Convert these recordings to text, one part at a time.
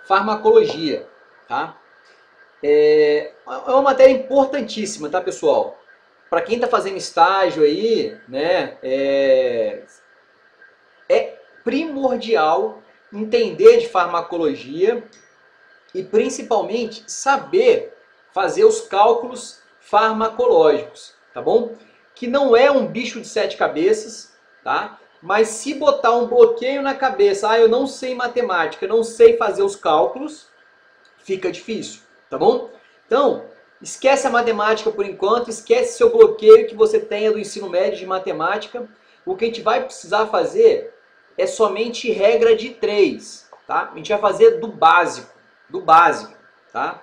farmacologia, tá? É uma matéria importantíssima, tá, pessoal? Para quem está fazendo estágio aí, né, é primordial entender de farmacologia e principalmente saber fazer os cálculos farmacológicos, tá bom? Que não é um bicho de sete cabeças, tá? Mas se botar um bloqueio na cabeça, eu não sei matemática, não sei fazer os cálculos, fica difícil, tá bom? Então, esquece a matemática por enquanto, esquece seu bloqueio que você tenha do ensino médio de matemática. O que a gente vai precisar fazer é somente regra de 3, tá? A gente vai fazer do básico, tá?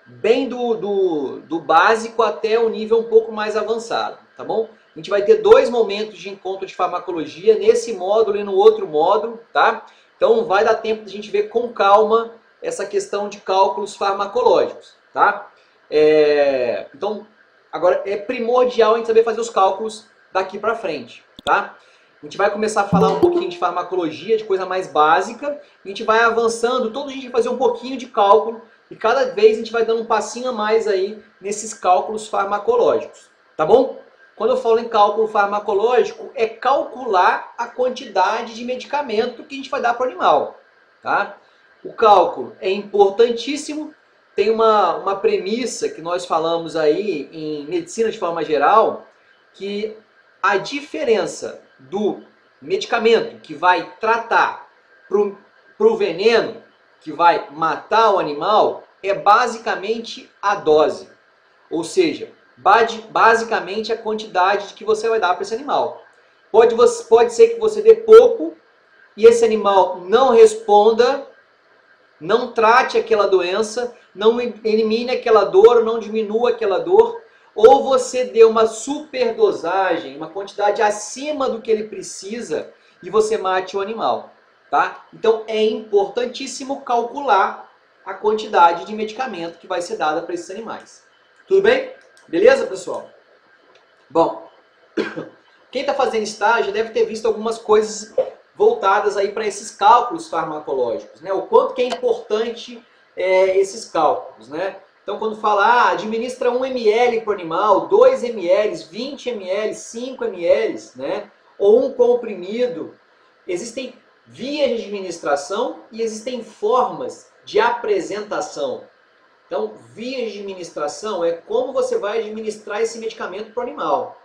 Bem do básico até o nível um pouco mais avançado, tá bom? A gente vai ter 2 momentos de encontro de farmacologia, nesse módulo e no outro módulo, tá? Então vai dar tempo de a gente ver com calma essa questão de cálculos farmacológicos, tá? Então, agora é primordial a gente saber fazer os cálculos daqui para frente, tá? A gente vai começar a falar um pouquinho de farmacologia, de coisa mais básica, e a gente vai avançando, todo dia a gente vai fazer um pouquinho de cálculo, e cada vez a gente vai dando um passinho a mais aí nesses cálculos farmacológicos, tá bom? Quando eu falo em cálculo farmacológico, é calcular a quantidade de medicamento que a gente vai dar para o animal, tá? O cálculo é importantíssimo, tem uma premissa que nós falamos aí em medicina de forma geral, que a diferença do medicamento que vai tratar para o veneno, que vai matar o animal, é basicamente a dose. Ou seja, basicamente a quantidade que você vai dar para esse animal. Pode ser que você dê pouco e esse animal não responda, não trate aquela doença, não elimine aquela dor, não diminua aquela dor, ou você dê uma superdosagem, uma quantidade acima do que ele precisa e você mate o animal, tá? Então é importantíssimo calcular a quantidade de medicamento que vai ser dada para esses animais. Tudo bem? Beleza, pessoal? Bom, quem está fazendo estágio deve ter visto algumas coisas voltadas aí para esses cálculos farmacológicos, né? O quanto que é importante esses cálculos, né? Então, quando fala, administra 1 ml por animal, 2 ml, 20 ml, 5 ml, né? Ou um comprimido, existem vias de administração e existem formas de apresentação. Então, vias de administração é como você vai administrar esse medicamento para o animal.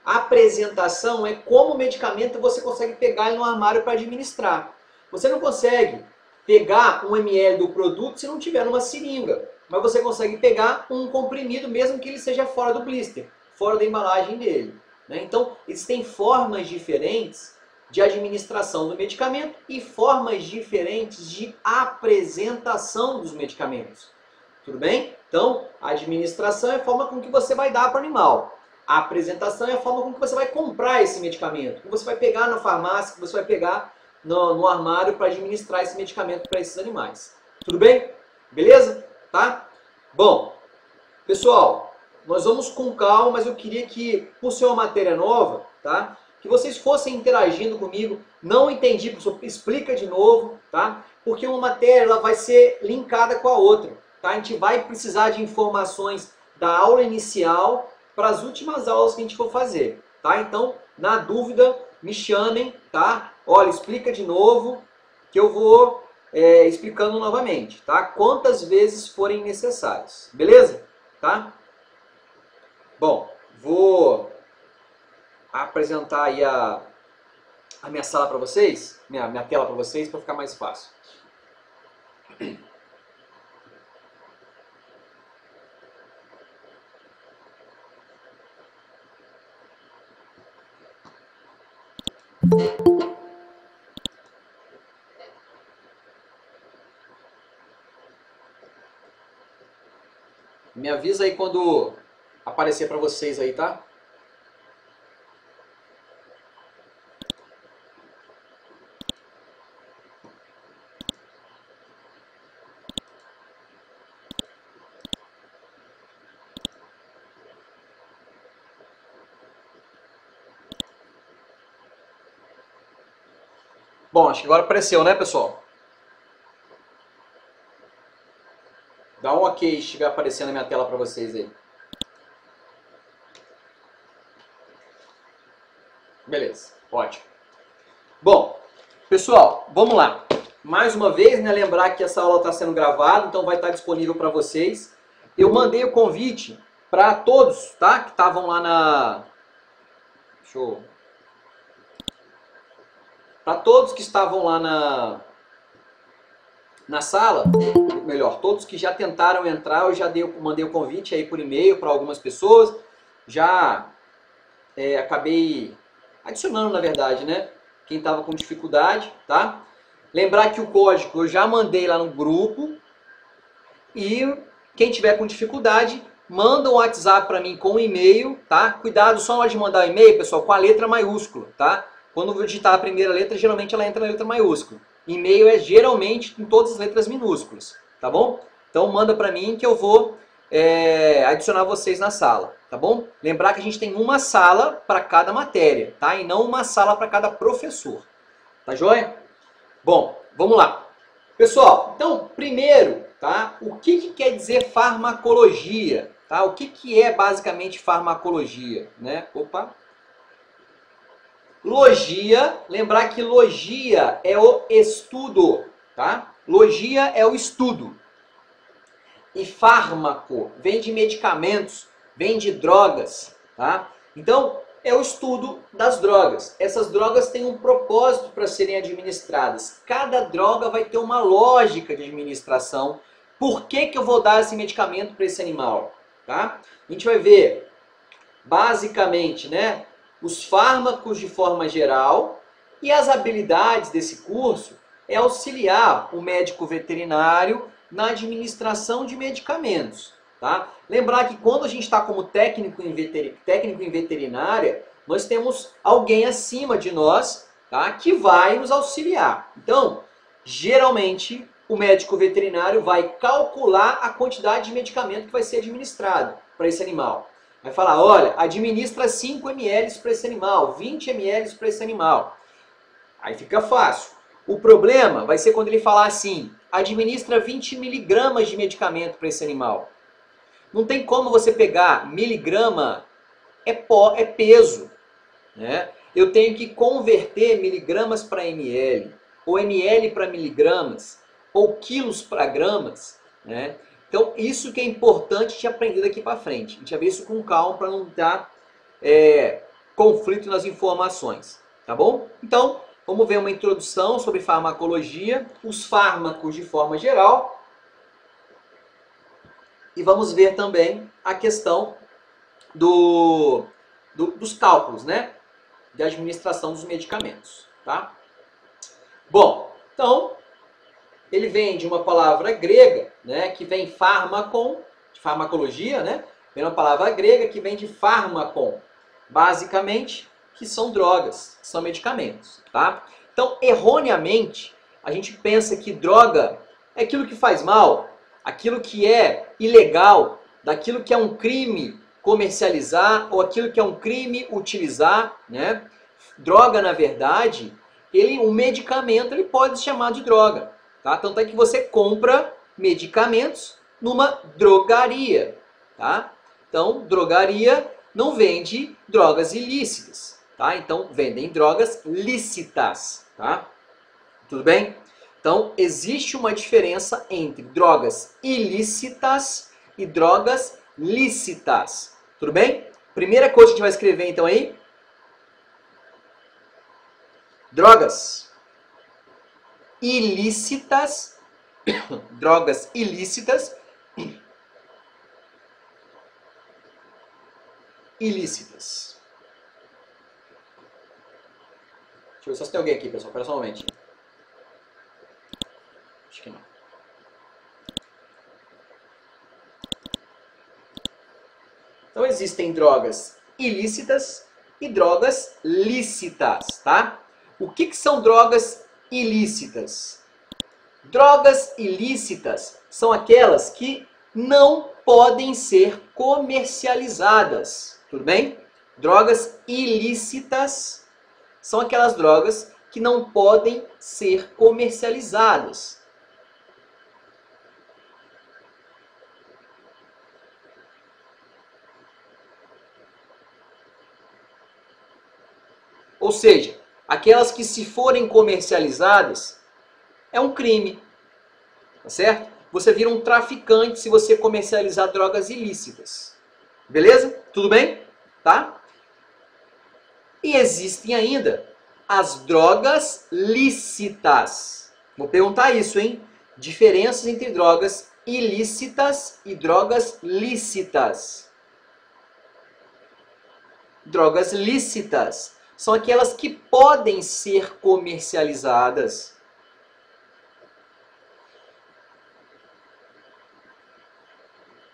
A apresentação é como o medicamento você consegue pegar ele no armário para administrar. Você não consegue pegar 1 ml do produto se não tiver numa seringa, mas você consegue pegar um comprimido mesmo que ele seja fora do blister, fora da embalagem dele, né? Então, existem formas diferentes de administração do medicamento e formas diferentes de apresentação dos medicamentos. Tudo bem? Então, a administração é a forma com que você vai dar para o animal. A apresentação é a forma com que você vai comprar esse medicamento, que você vai pegar na farmácia, que você vai pegar no armário para administrar esse medicamento para esses animais. Tudo bem? Beleza? Tá? Bom, pessoal, nós vamos com calma, mas eu queria que, por ser uma matéria nova, tá? Que vocês fossem interagindo comigo. Não entendi, professor, explica de novo, tá? Porque uma matéria ela vai ser linkada com a outra, tá? A gente vai precisar de informações da aula inicial para as últimas aulas que a gente for fazer, tá? Então, na dúvida, me chamem, tá? Olha, explica de novo que eu vou explicando novamente, tá? Quantas vezes forem necessárias, beleza? Tá? Bom, vou apresentar aí a minha sala para vocês, minha tela para vocês, para ficar mais fácil. Me avisa aí quando aparecer para vocês aí, tá? Bom, acho que agora apareceu, né, pessoal? Dá um ok se estiver aparecendo na minha tela para vocês aí. Beleza, ótimo. Bom, pessoal, vamos lá. Mais uma vez, né, lembrar que essa aula está sendo gravada, então vai estar disponível para vocês. Eu mandei o convite para todos, tá? Que estavam lá na... Deixa eu... Para todos que estavam lá na sala, melhor, todos que já tentaram entrar, eu já mandei o convite aí por e-mail para algumas pessoas. Já acabei adicionando, na verdade, né? Quem estava com dificuldade, tá? Lembrar que o código eu já mandei lá no grupo. E quem tiver com dificuldade, manda um WhatsApp para mim com um e-mail, tá? Cuidado só na hora de mandar o e-mail, pessoal, com a letra maiúscula, tá? Quando eu digitar a primeira letra, geralmente ela entra na letra maiúscula. E-mail é geralmente com todas as letras minúsculas, tá bom? Então manda para mim que eu vou adicionar vocês na sala, tá bom? Lembrar que a gente tem uma sala para cada matéria, tá? E não uma sala para cada professor, tá joia? Bom, vamos lá. Pessoal, então, primeiro, tá? O que quer dizer farmacologia? Tá? O que é basicamente farmacologia? Né? Opa! Logia, lembrar que logia é o estudo, tá? Logia é o estudo. E fármaco vem de medicamentos, vem de drogas, tá? Então, é o estudo das drogas. Essas drogas têm um propósito para serem administradas. Cada droga vai ter uma lógica de administração. Por que eu vou dar esse medicamento para esse animal? Tá? A gente vai ver, basicamente, né, os fármacos de forma geral, e as habilidades desse curso é auxiliar o médico veterinário na administração de medicamentos. Tá? Lembrar que quando a gente está como técnico em veterinária, nós temos alguém acima de nós, tá, que vai nos auxiliar. Então, geralmente, o médico veterinário vai calcular a quantidade de medicamento que vai ser administrado para esse animal. Vai falar, olha, administra 5 ml para esse animal, 20 ml para esse animal. Aí fica fácil. O problema vai ser quando ele falar assim, administra 20 miligramas de medicamento para esse animal. Não tem como você pegar miligrama, é peso, né? Eu tenho que converter miligramas para ml, ou ml para miligramas, ou quilos para gramas, né? Então, isso que é importante de aprender daqui para frente. A gente vai ver isso com calma para não dar conflito nas informações, tá bom? Então, vamos ver uma introdução sobre farmacologia, os fármacos de forma geral. E vamos ver também a questão dos cálculos, né? De administração dos medicamentos, tá? Bom, então, ele vem de uma palavra grega, né? Que vem fármacon, de farmacologia, né? Vem uma palavra grega que vem de fármacon, basicamente, que são drogas, que são medicamentos, tá? Então, erroneamente, a gente pensa que droga é aquilo que faz mal, aquilo que é ilegal, daquilo que é um crime comercializar ou aquilo que é um crime utilizar, né? Droga, na verdade, um medicamento ele pode se chamar de droga, tá? Tanto é que você compra medicamentos numa drogaria, tá? Então, drogaria não vende drogas ilícitas, tá? Então, vendem drogas lícitas, tá? Tudo bem? Então, existe uma diferença entre drogas ilícitas e drogas lícitas. Tudo bem? Primeira coisa que a gente vai escrever então aí. Drogas ilícitas. Drogas ilícitas. Ilícitas. Deixa eu ver só se tem alguém aqui, pessoal. Espera só um momentinho. Acho que não. Então existem drogas ilícitas e drogas lícitas, tá? O que são drogas ilícitas? Drogas ilícitas são aquelas que não podem ser comercializadas, tudo bem? Drogas ilícitas são aquelas drogas que não podem ser comercializadas. Ou seja, aquelas que se forem comercializadas é um crime, tá certo? Você vira um traficante se você comercializar drogas ilícitas. Beleza? Tudo bem? Tá? E existem ainda as drogas lícitas. Vou perguntar isso, hein? Diferenças entre drogas ilícitas e drogas lícitas. Drogas lícitas são aquelas que podem ser comercializadas.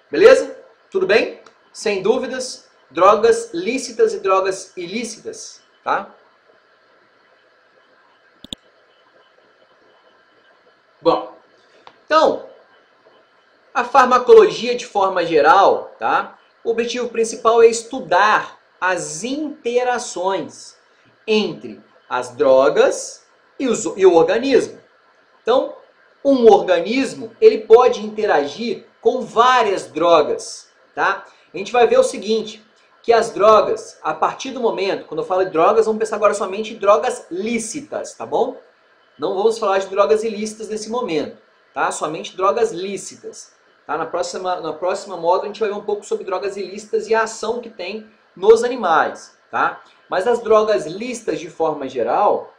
Beleza? Tudo bem? Sem dúvidas, drogas lícitas e drogas ilícitas, tá? Bom, então, a farmacologia de forma geral, tá? O objetivo principal é estudar as interações entre as drogas e o organismo. Então, um organismo, ele pode interagir com várias drogas, tá? A gente vai ver o seguinte, que as drogas, a partir do momento, quando eu falo de drogas, vamos pensar agora somente em drogas lícitas, tá bom? Não vamos falar de drogas ilícitas nesse momento, tá? Somente drogas lícitas. Tá? Na próxima módulo a gente vai ver um pouco sobre drogas ilícitas e a ação que tem nos animais, tá? Mas as drogas lícitas de forma geral,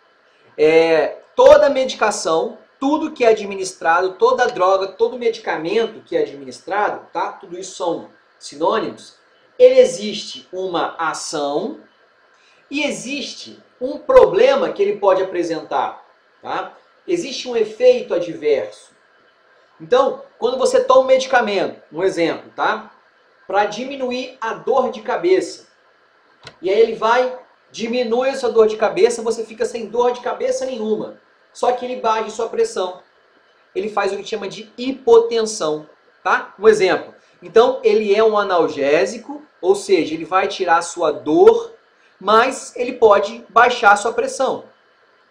toda medicação, tudo que é administrado, toda droga, todo medicamento que é administrado, tá? Tudo isso são sinônimos. Ele existe uma ação e existe um problema que ele pode apresentar, tá? Existe um efeito adverso. Então, quando você toma um medicamento, um exemplo, tá? Para diminuir a dor de cabeça. E aí ele vai, diminui a sua dor de cabeça, você fica sem dor de cabeça nenhuma. Só que ele baixa sua pressão. Ele faz o que chama de hipotensão, tá? Um exemplo. Então, ele é um analgésico, ou seja, ele vai tirar a sua dor, mas ele pode baixar a sua pressão.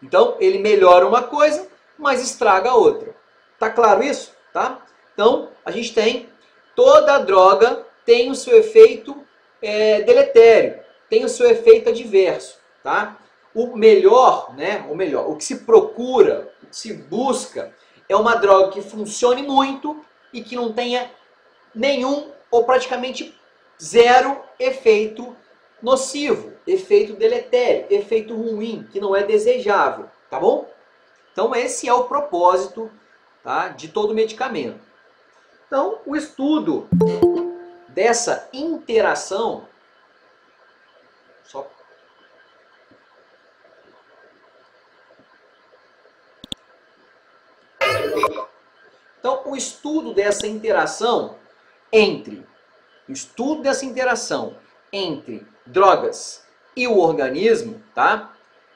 Então, ele melhora uma coisa, mas estraga a outra. Tá claro isso? Tá? Então, a gente tem, toda droga tem o seu efeito deletério, tem o seu efeito adverso, tá? O melhor, o que se procura, o que se busca, é uma droga que funcione muito e que não tenha nenhum ou praticamente zero efeito nocivo, efeito deletério, efeito ruim, que não é desejável, tá bom? Então esse é o propósito, tá, de todo medicamento. Então o estudo dessa interação, então o estudo dessa interação entre drogas e o organismo, tá?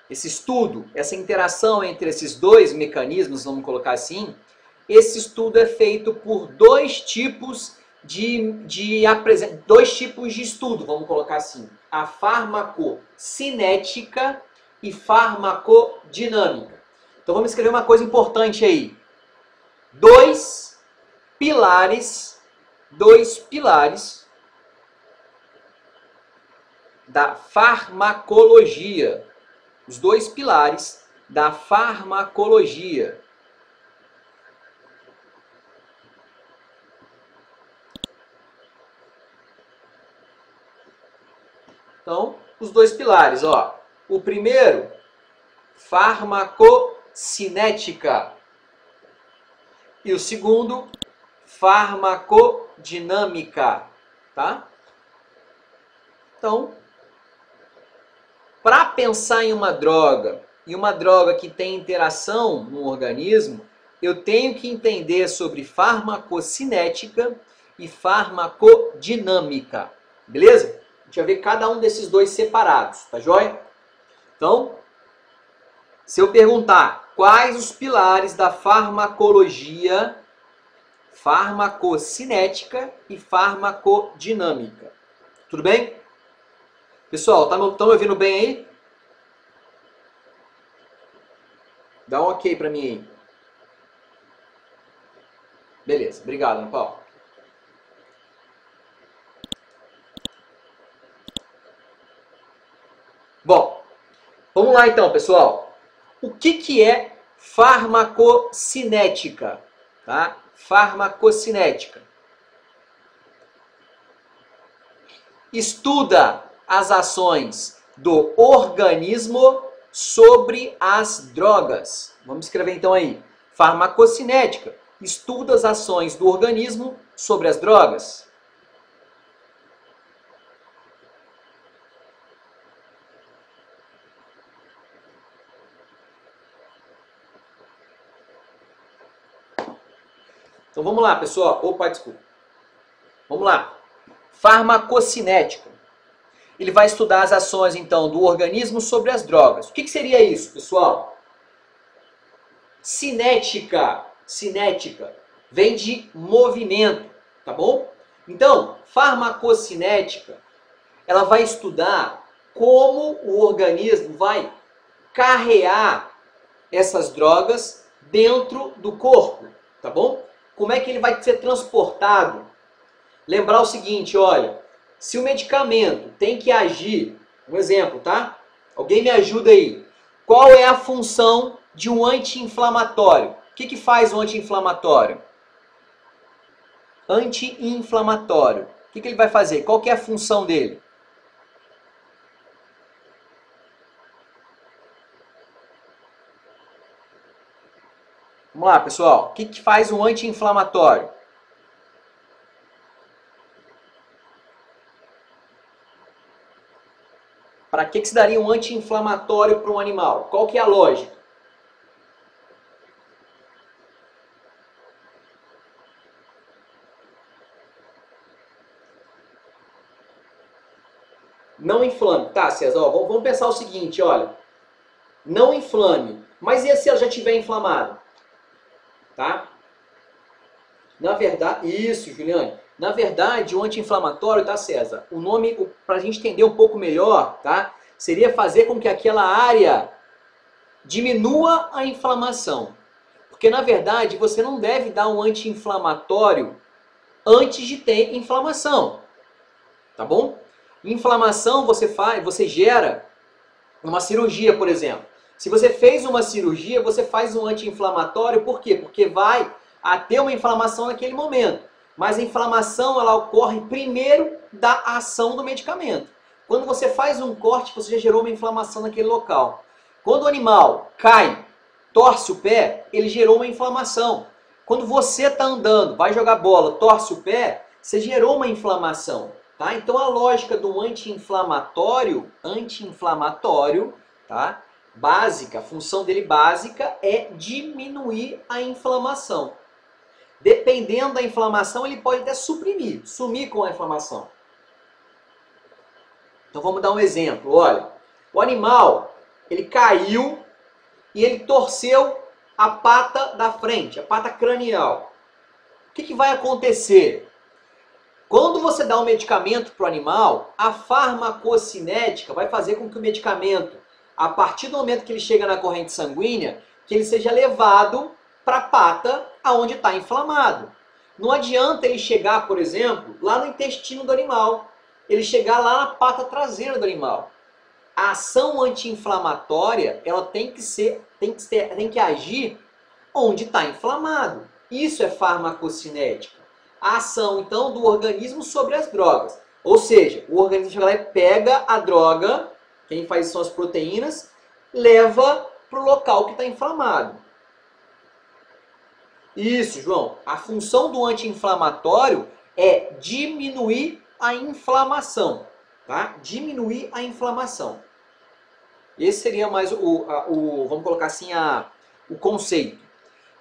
Esse estudo, essa interação entre esses dois mecanismos, vamos colocar assim, esse estudo é feito por dois tipos de estudo, vamos colocar assim, a farmacocinética e farmacodinâmica. Então vamos escrever uma coisa importante aí. Dois pilares da farmacologia. Os dois pilares da farmacologia. Então, os dois pilares, ó. O primeiro, farmacocinética. E o segundo, farmacodinâmica, tá? Então, para pensar em uma droga, e uma droga que tem interação no organismo, eu tenho que entender sobre farmacocinética e farmacodinâmica, beleza? A gente vai ver cada um desses dois separados, tá joia? Então, se eu perguntar quais os pilares da farmacologia, farmacocinética e farmacodinâmica, tudo bem? Pessoal, estão me ouvindo bem aí? Dá um ok para mim aí. Beleza, obrigado, Ana Paula. Bom, Vamos lá então, pessoal. O que é farmacocinética? Tá? Farmacocinética. Estuda as ações do organismo sobre as drogas. Vamos escrever então aí. Farmacocinética. Estuda as ações do organismo sobre as drogas. Então vamos lá, pessoal. Opa, desculpa. Vamos lá. Farmacocinética. Ele vai estudar as ações, então, do organismo sobre as drogas. O que seria isso, pessoal? Cinética. Cinética vem de movimento, tá bom? Então, farmacocinética, ela vai estudar como o organismo vai carrear essas drogas dentro do corpo, tá bom? Como é que ele vai ser transportado? Lembrar o seguinte, olha, se o medicamento tem que agir, um exemplo, tá? Alguém me ajuda aí. Qual é a função de um anti-inflamatório? O que faz o anti-inflamatório? Anti-inflamatório. O que ele vai fazer? Qual que é a função dele? Vamos lá, pessoal. O que faz um anti-inflamatório? Para que se daria um anti-inflamatório para um animal? Qual que é a lógica? Não inflame. Tá, César, ó, vamos pensar o seguinte, olha. Não inflame. Mas e se ela já estiver inflamada? Tá? Na verdade, isso, Juliane. Na verdade, o anti-inflamatório, tá, César? O nome, para a gente entender um pouco melhor, tá? Seria fazer com que aquela área diminua a inflamação. Porque, na verdade, você não deve dar um anti-inflamatório antes de ter inflamação. Tá bom? Inflamação você gera uma cirurgia, por exemplo. Se você fez uma cirurgia, você faz um anti-inflamatório, por quê? Porque vai ter uma inflamação naquele momento. Mas a inflamação ela ocorre primeiro da ação do medicamento. Quando você faz um corte, você já gerou uma inflamação naquele local. Quando o animal cai, torce o pé, ele gerou uma inflamação. Quando você está andando, vai jogar bola, torce o pé, você gerou uma inflamação. Tá? Então a lógica do anti-inflamatório, tá? Básica, a função dele básica é diminuir a inflamação. Dependendo da inflamação, ele pode até suprimir, sumir com a inflamação. Então vamos dar um exemplo. Olha, o animal, ele caiu e ele torceu a pata da frente, a pata cranial. O que vai acontecer? Quando você dá um medicamento para o animal, a farmacocinética vai fazer com que o medicamento, a partir do momento que ele chega na corrente sanguínea, que ele seja levado para a pata aonde está inflamado. Não adianta ele chegar, por exemplo, lá no intestino do animal, ele chegar lá na pata traseira do animal. A ação anti-inflamatória, ela tem que agir onde está inflamado. Isso é farmacocinética. A ação, então, do organismo sobre as drogas. Ou seja, o organismo chega lá e pega a droga, quem faz isso são as proteínas, leva para o local que está inflamado. Isso, João. A função do anti-inflamatório é diminuir a inflamação. Tá? Diminuir a inflamação. Esse seria mais vamos colocar assim, o conceito.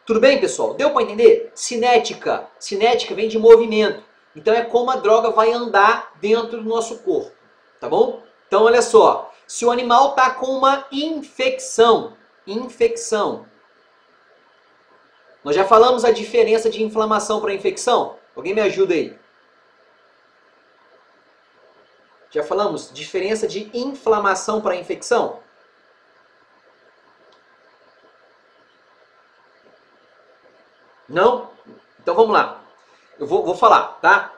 Tudo bem, pessoal? Deu para entender? Cinética. Cinética vem de movimento. Então é como a droga vai andar dentro do nosso corpo. Tá bom? Então olha só. Se o animal está com uma infecção. Nós já falamos a diferença de inflamação para infecção? Alguém me ajuda aí? Já falamos diferença de inflamação para infecção? Não? Então vamos lá. Eu vou falar, tá?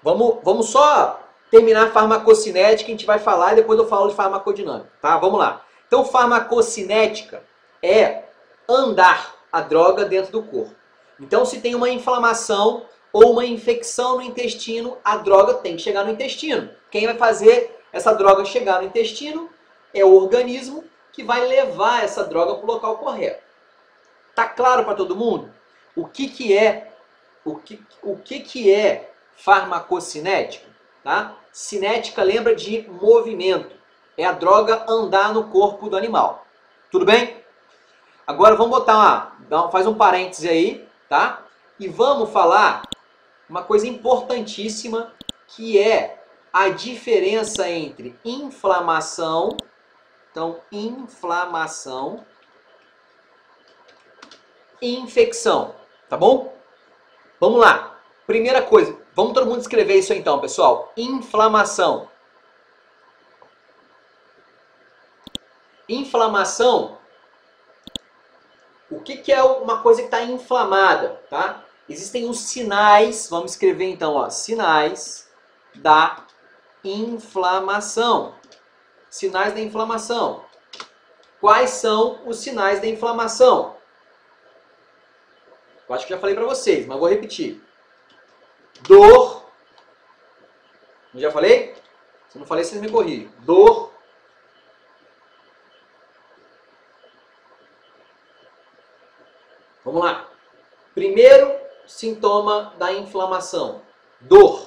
Vamos só terminar a farmacocinética, a gente vai falar e depois eu falo de farmacodinâmica, tá? Vamos lá. Então, farmacocinética é andar a droga dentro do corpo. Então, se tem uma inflamação ou uma infecção no intestino, a droga tem que chegar no intestino. Quem vai fazer essa droga chegar no intestino é o organismo que vai levar essa droga para o local correto. Tá claro para todo mundo? O que é farmacocinética? Tá? Cinética lembra de movimento. É a droga andar no corpo do animal. Tudo bem? Agora vamos botar faz um parêntese aí, tá? E vamos falar uma coisa importantíssima, que é a diferença entre inflamação, então inflamação e infecção, tá bom? Vamos lá. Primeira coisa, vamos todo mundo escrever isso aí então, pessoal. Inflamação. Inflamação, o que é uma coisa que está inflamada, tá? Existem os sinais, vamos escrever então, ó, sinais da inflamação. Sinais da inflamação. Quais são os sinais da inflamação? Eu acho que já falei para vocês, mas vou repetir. Dor. Eu já falei? Se não falei, vocês me corrigem. Dor. Vamos lá. Primeiro sintoma da inflamação. Dor.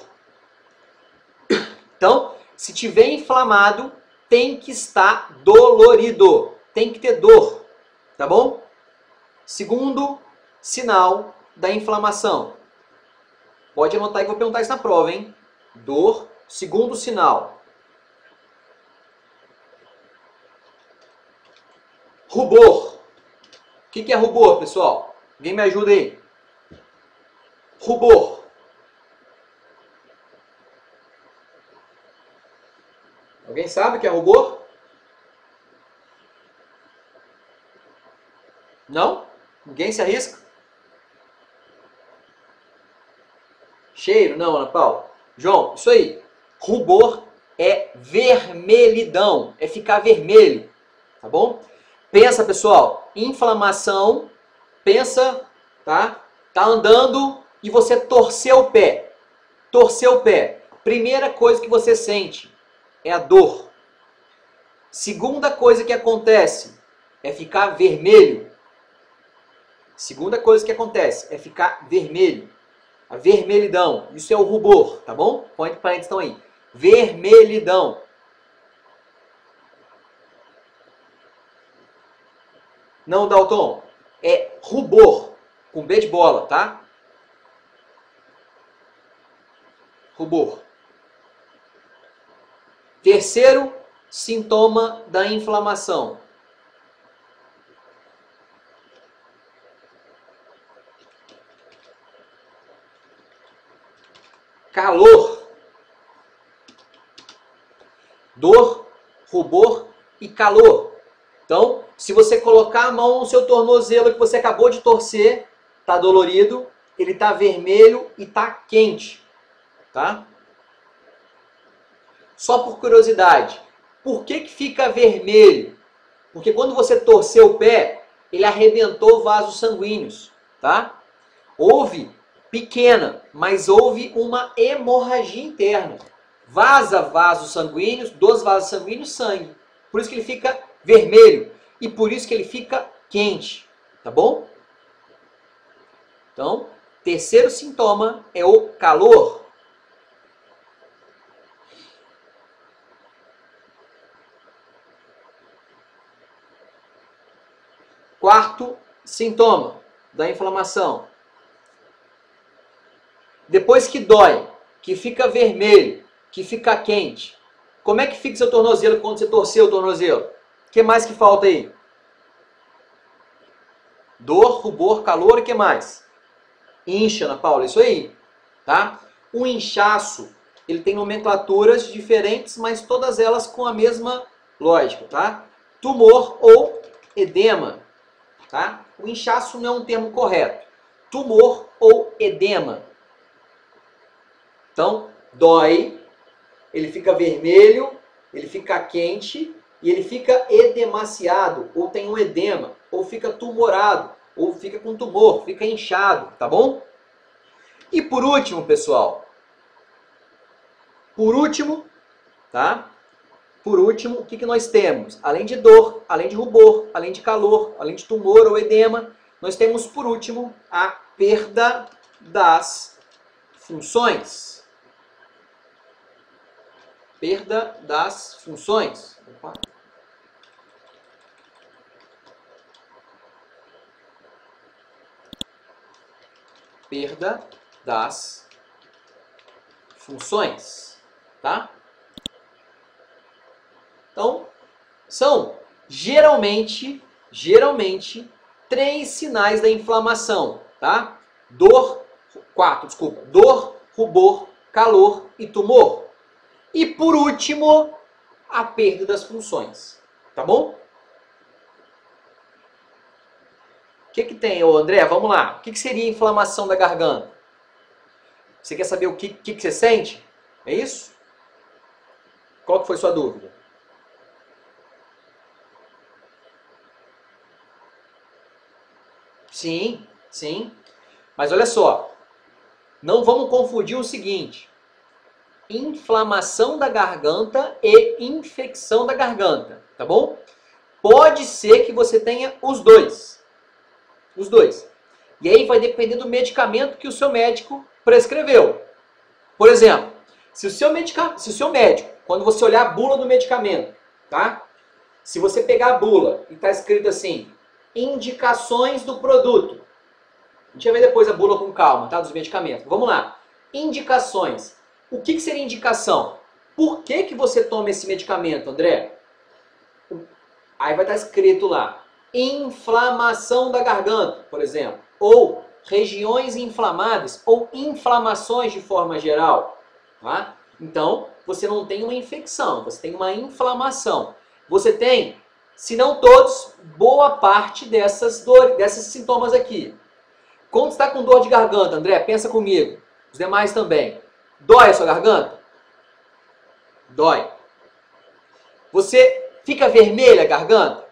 Então, se tiver inflamado, tem que estar dolorido. Tem que ter dor. Tá bom? Segundo sinal da inflamação. Pode anotar que eu vou perguntar isso na prova, hein? Dor. Segundo sinal. Rubor. O que é rubor, pessoal? Alguém me ajuda aí? Rubor. Alguém sabe o que é rubor? Não? Ninguém se arrisca? Cheiro? Não, Ana Paula. João, isso aí. Rubor é vermelhidão. É ficar vermelho. Tá bom? Pensa, pessoal. Inflamação. Pensa, tá? Tá andando e você torceu o pé. Torceu o pé. Primeira coisa que você sente é a dor. Segunda coisa que acontece é ficar vermelho. Segunda coisa que acontece é ficar vermelho. A vermelhidão. Isso é o rubor, tá bom? Põe entre parênteses então aí. Vermelhidão. Não, Dalton. É rubor. Com B de bola, tá? Rubor. Terceiro sintoma da inflamação. Calor. Dor, rubor e calor. Então, se você colocar a mão no seu tornozelo que você acabou de torcer, tá dolorido, ele tá vermelho e tá quente, tá? Só por curiosidade, por que fica vermelho? Porque quando você torceu o pé, ele arrebentou vasos sanguíneos, tá? Houve pequena, mas houve uma hemorragia interna. Vaza vasos sanguíneos, dos vasos sanguíneos, sangue. Por isso que ele fica vermelho e por isso que ele fica quente, tá bom? Então, terceiro sintoma é o calor. Quarto sintoma da inflamação. Depois que dói, que fica vermelho, que fica quente, como é que fica seu tornozelo quando você torceu o tornozelo? O que mais que falta aí? Dor, rubor, calor e o que mais? Incha, Ana Paula, isso aí, tá? O inchaço, ele tem nomenclaturas diferentes, mas todas elas com a mesma lógica, tá? Tumor ou edema, tá? O inchaço não é um termo correto. Tumor ou edema. Então, dói, ele fica vermelho, ele fica quente e ele fica edemaciado, ou tem um edema, ou fica tumorado, ou fica com tumor, fica inchado, tá bom? E por último, pessoal, tá? Por último, o que nós temos? Além de dor, além de rubor, além de calor, além de tumor ou edema, nós temos, por último, a perda das funções. Perda das funções. Opa. Perda das funções, tá? Então, são geralmente 3 sinais da inflamação, tá? Dor, rubor, calor e tumor. E por último, a perda das funções, tá bom? O que tem, André? Vamos lá. O que seria inflamação da garganta? Você quer saber o que você sente? É isso? Qual que foi sua dúvida? Sim, sim. Mas olha só, não vamos confundir o seguinte: inflamação da garganta e infecção da garganta, tá bom? Pode ser que você tenha os dois. Os dois. E aí vai depender do medicamento que o seu médico prescreveu. Por exemplo, se o seu médico, quando você olhar a bula do medicamento, tá? Se você pegar a bula e tá escrito assim, indicações do produto. A gente vai ver depois a bula com calma, tá? Dos medicamentos. Vamos lá. Indicações. O que seria indicação? Por que você toma esse medicamento, André? Aí vai estar escrito lá, inflamação da garganta, por exemplo. Ou regiões inflamadas, ou inflamações de forma geral. Tá? Então, você não tem uma infecção, você tem uma inflamação. Você tem, se não todos, boa parte desses sintomas aqui. Quando está com dor de garganta, André, pensa comigo. Os demais também. Dói a sua garganta? Dói. Você fica vermelha a garganta?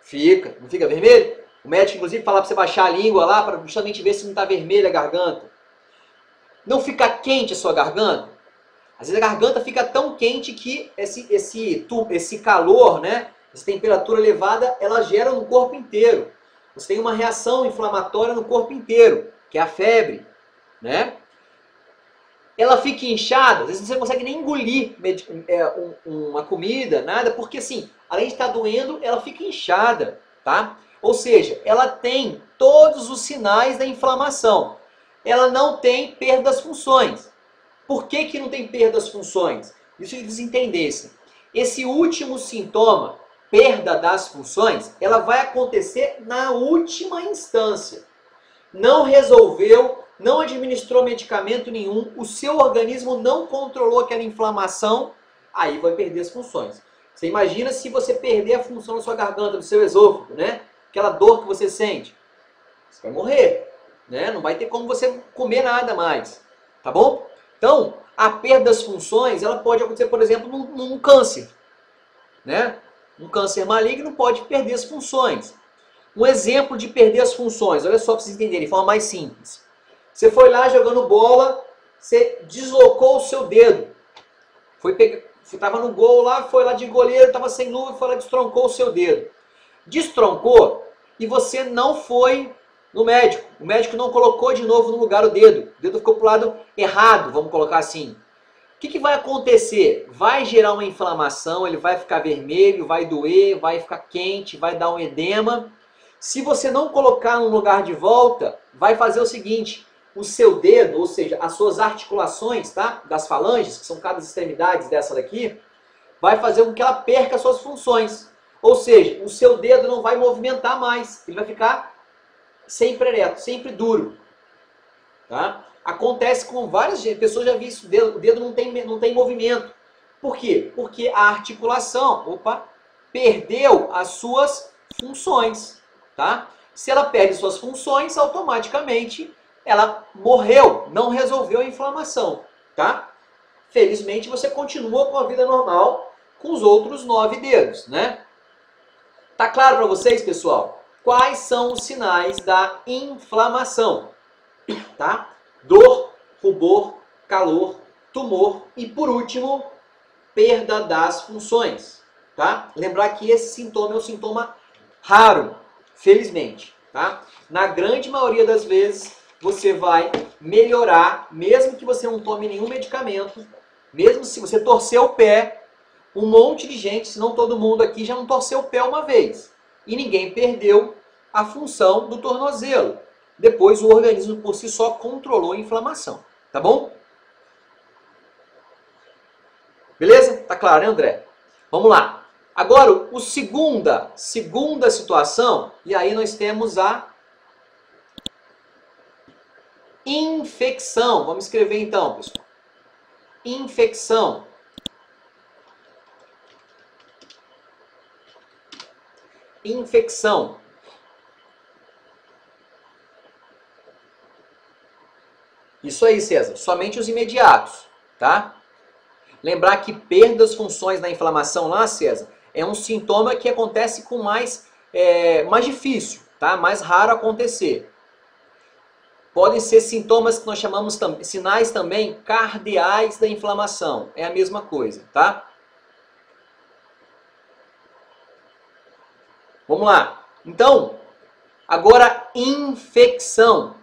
Fica. Não fica vermelho? O médico, inclusive, fala para você baixar a língua lá para justamente ver se não está vermelha a garganta. Não fica quente a sua garganta? Às vezes a garganta fica tão quente que esse calor, né, essa temperatura elevada, ela gera no corpo inteiro. Você tem uma reação inflamatória no corpo inteiro, que é a febre, né? Ela fica inchada, às vezes você não consegue nem engolir uma comida, nada, porque assim, além de estar doendo, ela fica inchada, tá? Ou seja, ela tem todos os sinais da inflamação. Ela não tem perda das funções. Por que não tem perda das funções? Isso que eles entendessem. Esse último sintoma, perda das funções, ela vai acontecer na última instância. Não resolveu, não administrou medicamento nenhum, o seu organismo não controlou aquela inflamação, aí vai perder as funções. Você imagina se você perder a função da sua garganta, do seu esôfago, né? Aquela dor que você sente. Você vai morrer, né? Não vai ter como você comer nada mais, tá bom? Então, a perda das funções, ela pode acontecer, por exemplo, num câncer, né? Um câncer maligno pode perder as funções. Um exemplo de perder as funções, olha só para vocês entenderem, de forma mais simples. Você foi lá jogando bola, você deslocou o seu dedo. Estava no gol lá, foi lá de goleiro, estava sem luva, foi lá e destroncou o seu dedo. Destroncou e você não foi no médico. O médico não colocou de novo no lugar o dedo. O dedo ficou para o lado errado, vamos colocar assim. O que vai acontecer? Vai gerar uma inflamação, ele vai ficar vermelho, vai doer, vai ficar quente, vai dar um edema. Se você não colocar no lugar de volta, vai fazer o seguinte, o seu dedo, ou seja, as suas articulações, tá? Das falanges, que são cada extremidades dessa daqui, vai fazer com que ela perca as suas funções. Ou seja, o seu dedo não vai movimentar mais, ele vai ficar sempre ereto, sempre duro. Tá? Acontece com várias pessoas, já vi isso, o dedo não tem movimento. Por quê? Porque a articulação, perdeu as suas funções. Tá? Se ela perde suas funções, automaticamente ela morreu, não resolveu a inflamação. Tá? Felizmente você continua com a vida normal, com os outros 9 dedos, né? Tá claro para vocês, pessoal? Quais são os sinais da inflamação? Tá? Dor, rubor, calor, tumor e, por último, perda das funções. Tá? Lembrar que esse sintoma é um sintoma raro, felizmente. Tá? Na grande maioria das vezes, você vai melhorar, mesmo que você não tome nenhum medicamento, mesmo se você torcer o pé. Um monte de gente, se não todo mundo aqui, já não torceu o pé uma vez. E ninguém perdeu a função do tornozelo. Depois o organismo por si só controlou a inflamação. Tá bom? Beleza? Tá claro, né, André? Vamos lá. Agora, o segunda situação, e aí nós temos a infecção. Vamos escrever então, pessoal. Infecção. Infecção. Isso aí, César. Somente os imediatos, tá? Lembrar que perda das funções na inflamação lá, César, é um sintoma que acontece com mais difícil, tá? Mais raro acontecer. Podem ser sintomas que nós chamamos sinais também cardeais da inflamação. É a mesma coisa, tá? Vamos lá. Então, agora infecção.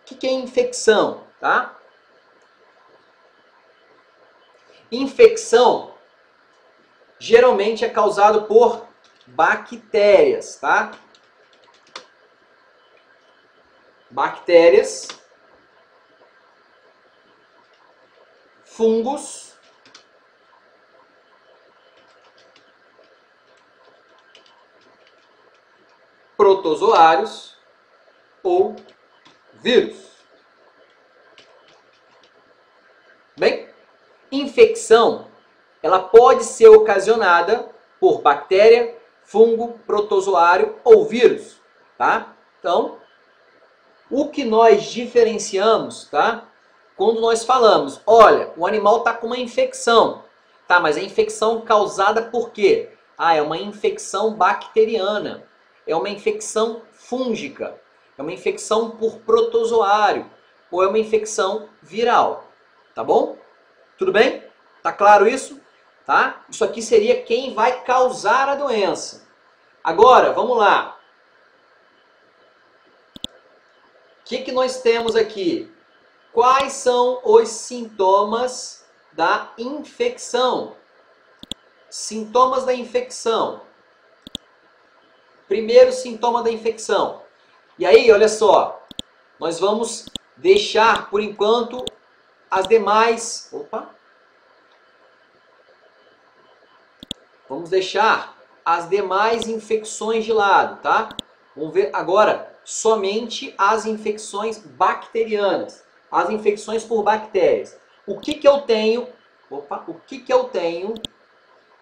O que é infecção, tá? Infecção geralmente é causado por bactérias, tá? Bactérias, fungos, protozoários ou vírus. Bem, infecção, ela pode ser ocasionada por bactéria, fungo, protozoário ou vírus, tá? Então, o que nós diferenciamos, tá? Quando nós falamos, olha, o animal está com uma infecção, tá? Mas a infecção causada por quê? Ah, é uma infecção bacteriana, é uma infecção fúngica, é uma infecção por protozoário ou é uma infecção viral, tá bom? Tudo bem? Tá claro isso? Tá? Isso aqui seria quem vai causar a doença. Agora, vamos lá. O que nós temos aqui? Quais são os sintomas da infecção? Sintomas da infecção. Primeiro sintoma da infecção. E aí, olha só, nós vamos deixar por enquanto as demais... Opa! Vamos deixar as demais infecções de lado, tá? Vamos ver agora somente as infecções bacterianas, as infecções por bactérias. O que eu tenho? Opa! O que eu tenho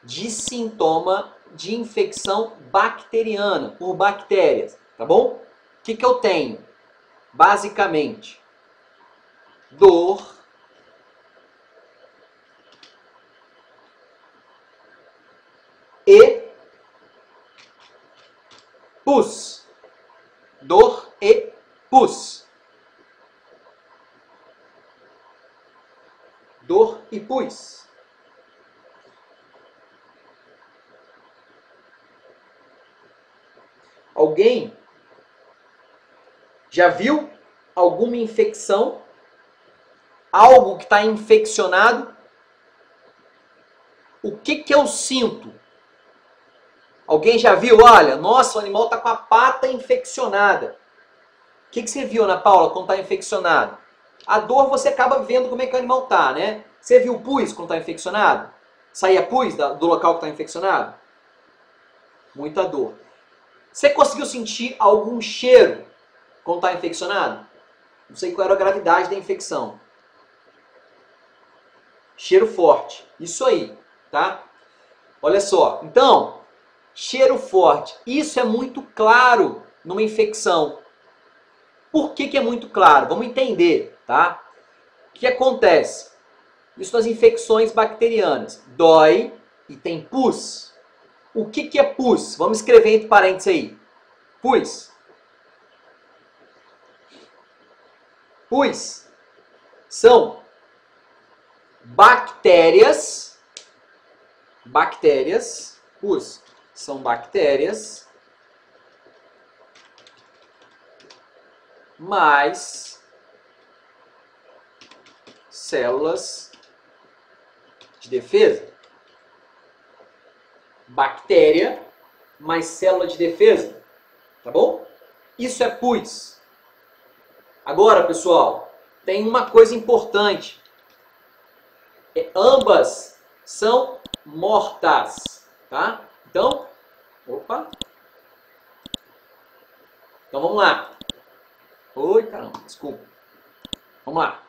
de sintoma de infecção bacteriana por bactérias, tá bom? O que eu tenho? Basicamente, dor, e pus. Dor e pus. Dor e pus. Alguém já viu alguma infecção? Algo que está infeccionado? O que eu sinto? Alguém já viu? Olha, nossa, o animal está com a pata infeccionada. O que você viu, Ana Paula, quando está infeccionado? A dor você acaba vendo como é que o animal está, né? Você viu o pus quando está infeccionado? Saía pus do local que está infeccionado? Muita dor. Você conseguiu sentir algum cheiro quando está infeccionado? Não sei qual era a gravidade da infecção. Cheiro forte. Isso aí, tá? Olha só. Então, cheiro forte. Isso é muito claro numa infecção. Por que é muito claro? Vamos entender, tá? O que acontece? Isso nas infecções bacterianas. Dói e tem pus. O que é pus? Vamos escrever entre parênteses aí. Pus. Pus são bactérias. Pus são bactérias mais células de defesa. Bactéria mais célula de defesa. Tá bom? Isso é pus. Agora, pessoal, tem uma coisa importante. Ambas são mortas. Tá? Então, opa. Então vamos lá. Oi, caramba, desculpa. Vamos lá.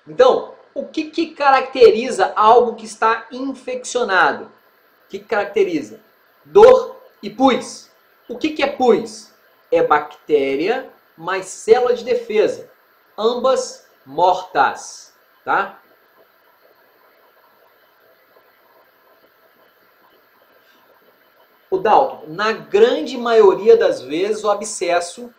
Então, o que caracteriza algo que está infeccionado? O que caracteriza? Dor e pus. O que é pus? É bactéria mais célula de defesa. Ambas mortas. Tá? O Dalton, na grande maioria das vezes, o abscesso,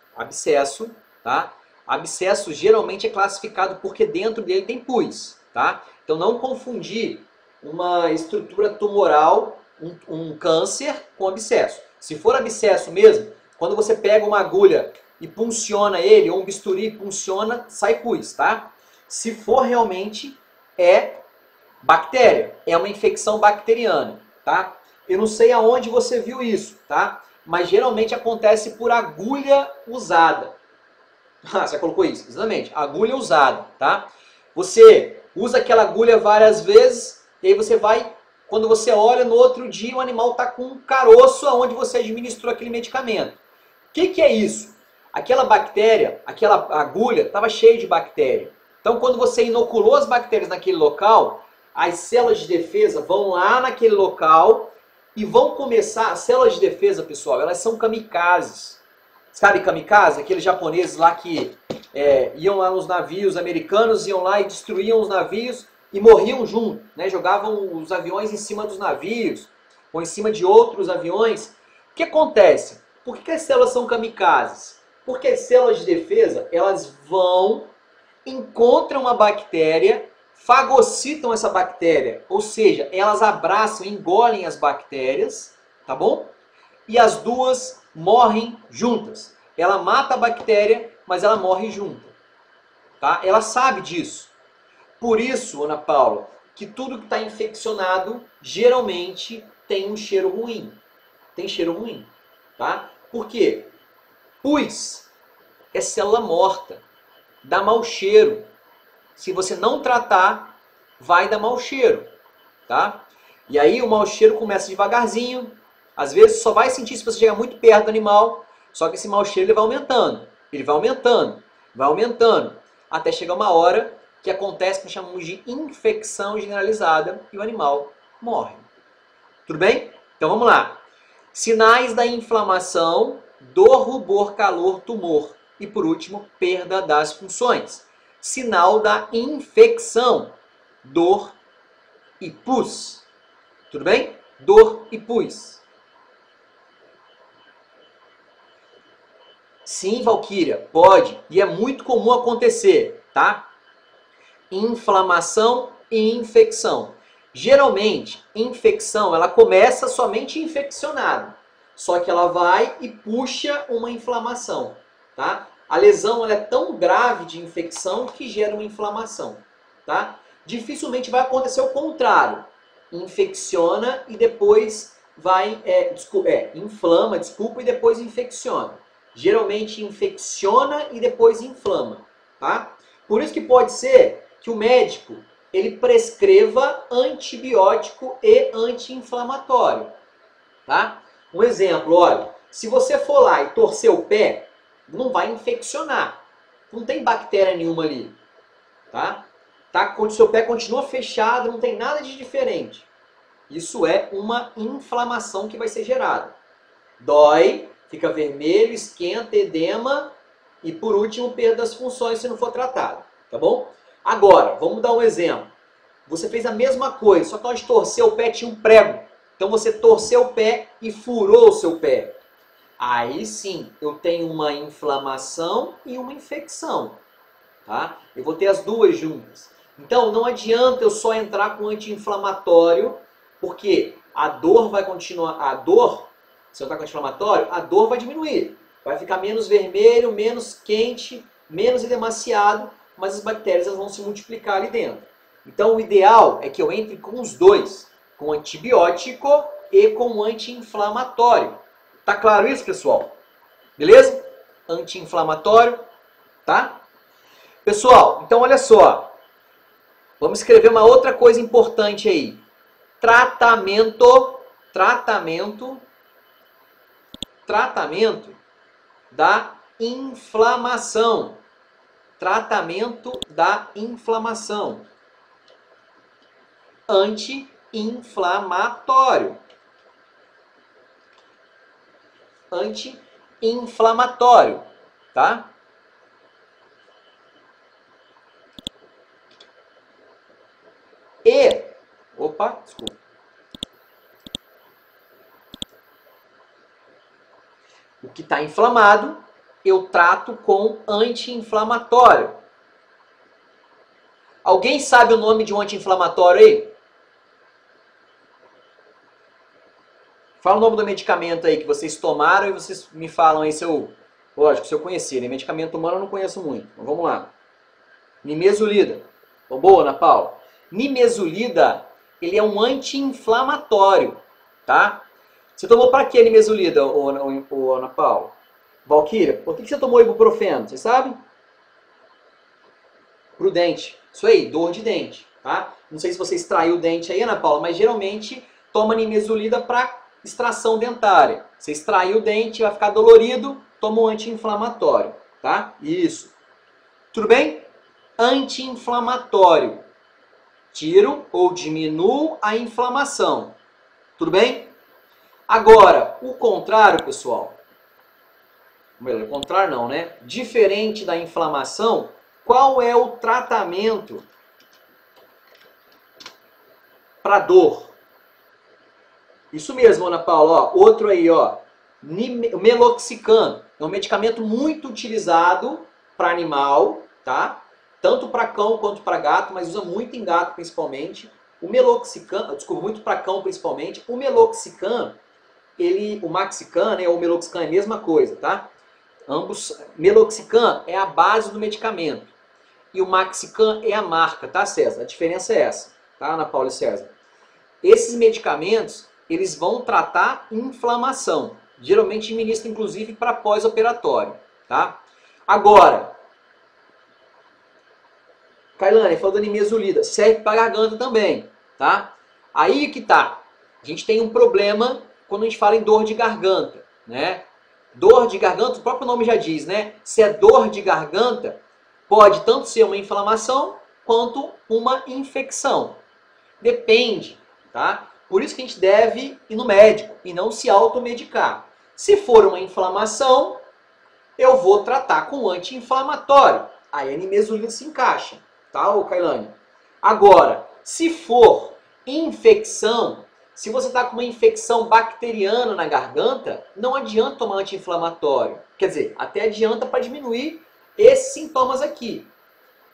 tá? Abscesso geralmente é classificado porque dentro dele tem pus, tá? Então não confundir uma estrutura tumoral, um câncer com abscesso. Se for abscesso mesmo, quando você pega uma agulha e punciona ele, ou um bisturi e punciona, sai pus, tá? Se for realmente, é bactéria, é uma infecção bacteriana, tá? Eu não sei aonde você viu isso, tá? Mas geralmente acontece por agulha usada. Ah, você colocou isso, exatamente, agulha usada, tá? Você usa aquela agulha várias vezes e aí você vai, quando você olha no outro dia, o animal está com um caroço onde você administrou aquele medicamento. O que é isso? Aquela bactéria, aquela agulha estava cheia de bactéria. Então quando você inoculou as bactérias naquele local, as células de defesa vão lá naquele local e vão começar, as células de defesa, pessoal, elas são kamikazes. Sabe kamikaze? Aqueles japoneses lá que iam lá nos navios americanos, iam lá e destruíam os navios e morriam junto, né? Jogavam os aviões em cima dos navios ou em cima de outros aviões. O que acontece? Por que as células são kamikazes? Porque as células de defesa, elas vão, encontram uma bactéria, fagocitam essa bactéria, ou seja, elas abraçam, engolem as bactérias, tá bom? E as duas morrem juntas. Ela mata a bactéria, mas ela morre junto. Tá? Ela sabe disso. Por isso, Ana Paula, que tudo que está infeccionado geralmente tem um cheiro ruim. Tem cheiro ruim. Tá? Por quê? Pus é célula morta. Dá mau cheiro. Se você não tratar, vai dar mau cheiro. Tá? E aí o mau cheiro começa devagarzinho. Às vezes só vai sentir se você chegar muito perto do animal, só que esse mau cheiro ele vai aumentando. Ele vai aumentando, vai aumentando, até chegar uma hora que acontece o que chamamos de infecção generalizada e o animal morre. Tudo bem? Então vamos lá. Sinais da inflamação, dor, rubor, calor, tumor. E por último, perda das funções. Sinal da infecção, dor e pus. Tudo bem? Dor e pus. Sim, Valquíria, pode. E é muito comum acontecer, tá? Inflamação e infecção. Geralmente, infecção, ela começa somente infeccionada. Só que ela vai e puxa uma inflamação, tá? A lesão ela é tão grave de infecção que gera uma inflamação, tá? Dificilmente vai acontecer o contrário. Infecciona e depois vai... inflama, e depois infecciona. Geralmente infecciona e depois inflama, tá? Por isso que pode ser que o médico ele prescreva antibiótico e anti-inflamatório, tá? Um exemplo, olha, se você for lá e torcer o pé, não vai infeccionar, não tem bactéria nenhuma ali, tá? O seu pé continua fechado, não tem nada de diferente. Isso é uma inflamação que vai ser gerada. Dói, fica vermelho, esquenta, edema e, por último, perda das funções se não for tratado, tá bom? Agora, vamos dar um exemplo. você fez a mesma coisa, só que ao torcer o pé tinha um prego. Então você torceu o pé e furou o seu pé. Aí sim, eu tenho uma inflamação e uma infecção. Tá? Eu vou ter as duas juntas. Então não adianta eu só entrar com anti-inflamatório, porque a dor vai continuar. A dor, se eu entrar com anti-inflamatório, a dor vai diminuir. Vai ficar menos vermelho, menos quente, menos edemaciado, mas as bactérias elas vão se multiplicar ali dentro. Então o ideal é que eu entre com os dois, com antibiótico e com anti-inflamatório. Tá claro isso, pessoal? Beleza? Anti-inflamatório, tá? Pessoal, então olha só. Vamos escrever uma outra coisa importante aí. Tratamento da inflamação. Tratamento da inflamação. Anti-inflamatório. Anti-inflamatório, tá? Desculpa. O que está inflamado, eu trato com anti-inflamatório. Alguém sabe o nome de um anti-inflamatório aí? Fala o nome do medicamento aí que vocês tomaram e vocês me falam aí se eu... Lógico, se eu conhecer, né? Medicamento humano eu não conheço muito. Então vamos lá. Nimesulida. Boa, Ana Paula. Nimesulida, ele é um anti-inflamatório, tá? Você tomou para que nimesulida, Ana Paula? Valquíria, por que você tomou ibuprofeno? Você sabe? Pro dente. Isso aí, dor de dente, tá? Não sei se você extraiu o dente aí, Ana Paula, mas geralmente toma nimesulida para extração dentária. Você extraiu o dente, vai ficar dolorido, toma um anti-inflamatório, tá? Isso. Tudo bem? Anti-inflamatório. Tiro ou diminuo a inflamação. Tudo bem? Agora, o contrário, pessoal. Melhor, o contrário não, né? Diferente da inflamação, qual é o tratamento para dor? Isso mesmo, Ana Paula. Ó, outro aí, ó. Meloxicam. É um medicamento muito utilizado para animal, tá? Tanto para cão quanto para gato, mas usa muito em gato principalmente. O meloxicam, desculpa, muito para cão principalmente. O meloxicam, o Maxicam, né, ou o meloxicam é a mesma coisa, tá? Ambos, meloxicam é a base do medicamento. E o Maxicam é a marca, tá, César? A diferença é essa, tá, Ana Paula e César? Esses medicamentos, eles vão tratar inflamação. Geralmente ministra, inclusive, para pós-operatório, tá? Agora, Kailane, falou da nimesulida, serve para garganta também, tá? Aí que tá. A gente tem um problema quando a gente fala em dor de garganta, né? Dor de garganta, o próprio nome já diz, né? Se é dor de garganta, pode tanto ser uma inflamação quanto uma infecção. Depende, tá? Por isso que a gente deve ir no médico e não se automedicar. Se for uma inflamação, eu vou tratar com anti-inflamatório. Aí a nimesulida se encaixa, tá, Kailane? Agora, se for infecção, se você está com uma infecção bacteriana na garganta, não adianta tomar anti-inflamatório. Quer dizer, até adianta para diminuir esses sintomas aqui.